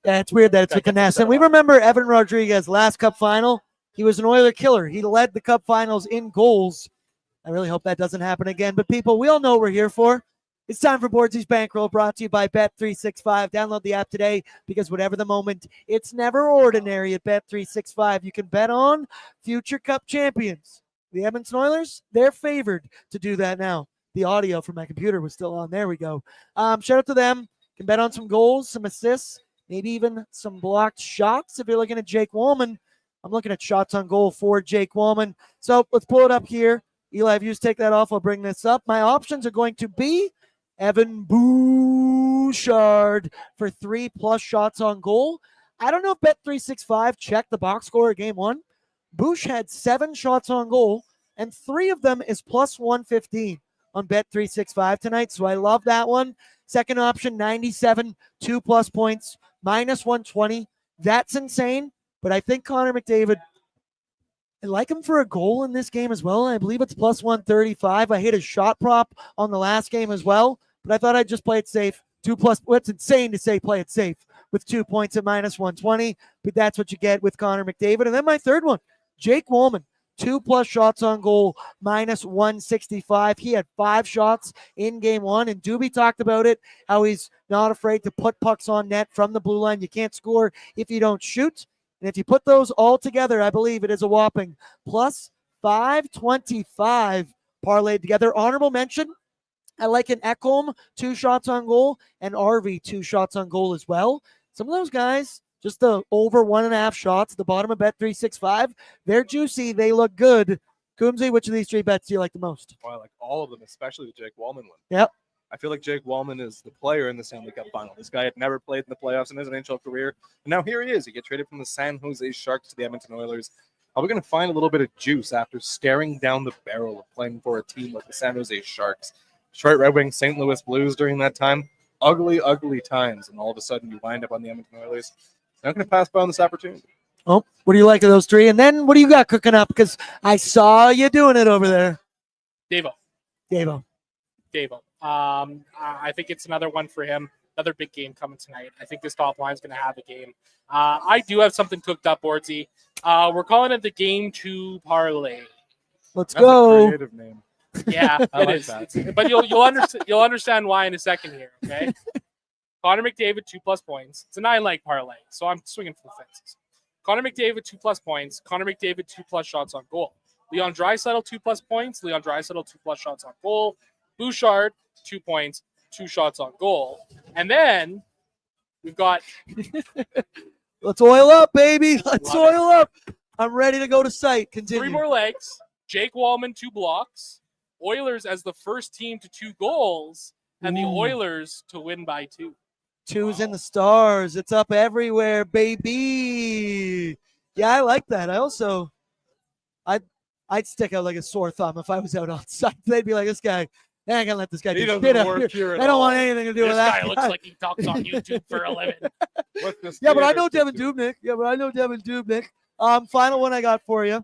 Yeah, it's weird that it's with an S. And we remember Evan Rodriguez last Cup final. He was an Oiler killer. He led the Cup finals in goals. I really hope that doesn't happen again. But people, we all know what we're here for. It's time for Bordzy's Bankroll, brought to you by Bet365. Download the app today because whatever the moment, it's never ordinary at Bet365. You can bet on future Cup champions. The Edmonton Oilers, they're favored to do that now. The audio from my computer was still on. There we go. Shout out to them. You can bet on some goals, some assists, maybe even some blocked shots. If you're looking at Jake Wallman, I'm looking at shots on goal for Jake Wallman. So let's pull it up here. Eli, if you just take that off, I'll bring this up. My options are going to be Evan Bouchard for 3+ shots on goal. I don't know if Bet365 checked the box score of game one. Bouch had 7 shots on goal, and 3 of them is plus 115 on Bet365 tonight. So I love that one. Second option, 97, 2+ points, minus 120. That's insane. But I think Connor McDavid, I like him for a goal in this game as well. I believe it's plus 135. I hit a shot prop on the last game as well, but I thought I'd just play it safe. 2+, well, it's insane to say play it safe with 2 points at minus 120, but that's what you get with Connor McDavid. And then my third one, Jake Wallman, 2+ shots on goal, minus 165. He had 5 shots in game one, and Doobie talked about it, how he's not afraid to put pucks on net from the blue line. You can't score if you don't shoot. And if you put those all together, I believe it is a whopping plus 525 parlayed together. Honorable mention, I like an Ekholm, 2 shots on goal, and RV, 2 shots on goal as well. Some of those guys, just the over 1.5 shots at the bottom of Bet365, they're juicy. They look good. Coombsy, which of these 3 bets do you like the most? Well, I like all of them, especially the Jake Wallman one. Yep. I feel like Jake Wallman is the player in the Stanley Cup final. This guy had never played in the playoffs in his NHL career, and now here he is. He gets traded from the San Jose Sharks to the Edmonton Oilers. Are we going to find a little bit of juice after staring down the barrel of playing for a team like the San Jose Sharks? Detroit Red Wings, St. Louis Blues during that time. Ugly, ugly times, and all of a sudden you wind up on the Edmonton Oilers. They're not going to pass by on this opportunity. Oh, what do you like of those 3? And then what do you got cooking up? Because I saw you doing it over there. Davo. I think it's another one for him. Another big game coming tonight. I think this top line is going to have a game. I do have something cooked up, Bordzy. We're calling it the Game 2 Parlay. Let's go. A creative name. Yeah, it is. But you'll understand why in a second here, okay? Connor McDavid, 2+ points. It's a 9-leg parlay, so I'm swinging for the fences. Connor McDavid, 2+ points. Connor McDavid, 2+ shots on goal. Leon Draisaitl, 2+ points. Leon Draisaitl, 2+ shots on goal. Bouchard, 2 points, 2 shots on goal. And then we've got... Let's oil up, baby. Let's oil up. I'm ready to go to site. Continue. 3 more legs. Jake Wallman, 2 blocks. Oilers as the first team to 2 goals. And the Oilers to win by 2. 2's in the stars. It's up everywhere, baby. Yeah, I like that. I also... I'd stick out like a sore thumb if I was out on site. They'd be like, this guy... I ain't gonna let this guy do shit out here. I don't want anything to do with that. This guy looks like he talks on YouTube for a living. Yeah, but I know Devan Dubnyk. Final one I got for you.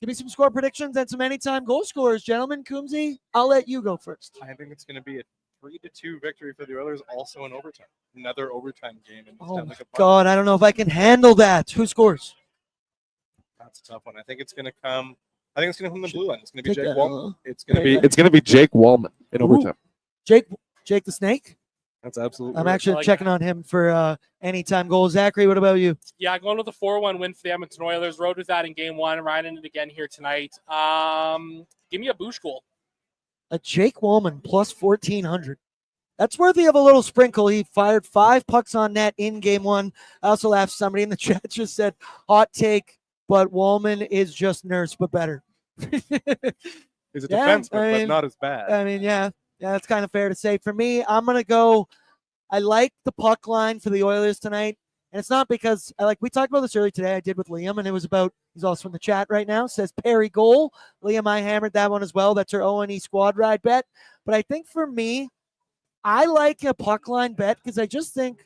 Give me some score predictions and some anytime goal scorers, gentlemen. Coombsy, I'll let you go first. I think it's going to be a 3-2 victory for the Oilers, also in overtime. Another overtime game. Oh, my God. I don't know if I can handle that. Who scores? That's a tough one. I think it's going to come from the blue line. It's going to be Jake Wallman. It's going to be Jake Wallman in overtime. Jake the Snake? That's absolutely I'm right. actually checking on him for anytime goals. Zachary, what about you? Yeah, going with a 4-1 win for the Edmonton Oilers. Rode with that in game 1. Riding it again here tonight. Give me a Bouch goal. A Jake Wallman plus 1,400. That's worthy of a little sprinkle. He fired 5 pucks on net in game 1. I also laughed. Somebody in the chat just said, hot take, but Wallman is just Nurse, but better. He's a Yeah, defenseman, I but mean- not as bad. I mean, yeah, that's kind of fair to say. For me, I'm going to go, I like the puck line for the Oilers tonight. And it's not because, we talked about this earlier today, I did with Liam, and it was about, he's also in the chat right now, says Perry goal. Liam, I hammered that one as well. That's our O&E squad ride bet. But I think for me, I like a puck line bet because I just think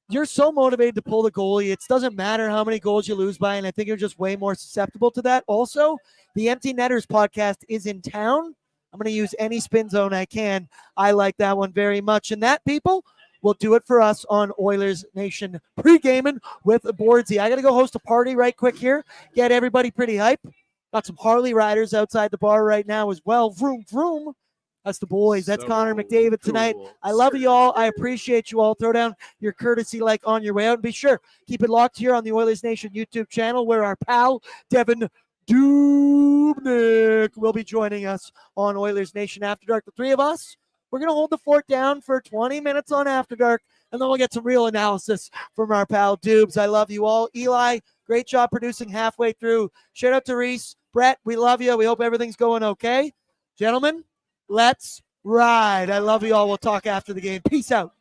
you're so motivated to pull the goalie. It doesn't matter how many goals you lose by, and I think you're just way more susceptible to that. Also, the Empty Netters podcast is in town. I'm going to use any spin zone I can. I like that one very much. And that, people, will do it for us on Oilers Nation Pregaming with Bordzy. I got to go host a party right quick here, get everybody pretty hype. Got some Harley riders outside the bar right now as well. Vroom, vroom. That's the boys. That's So Connor McDavid tonight. cool. I love you all. I appreciate you all. Throw down your courtesy like on your way out. And be sure, keep it locked here on the Oilers Nation YouTube channel where our pal, Devan Dubnyk, will be joining us on Oilers Nation After Dark. The 3 of us, we're going to hold the fort down for 20 minutes on After Dark, and then we'll get some real analysis from our pal Dubes. I love you all. Eli, great job producing halfway through. Shout out to Reese. Brett, we love you. We hope everything's going okay. Gentlemen, let's ride. I love you all. We'll talk after the game. Peace out.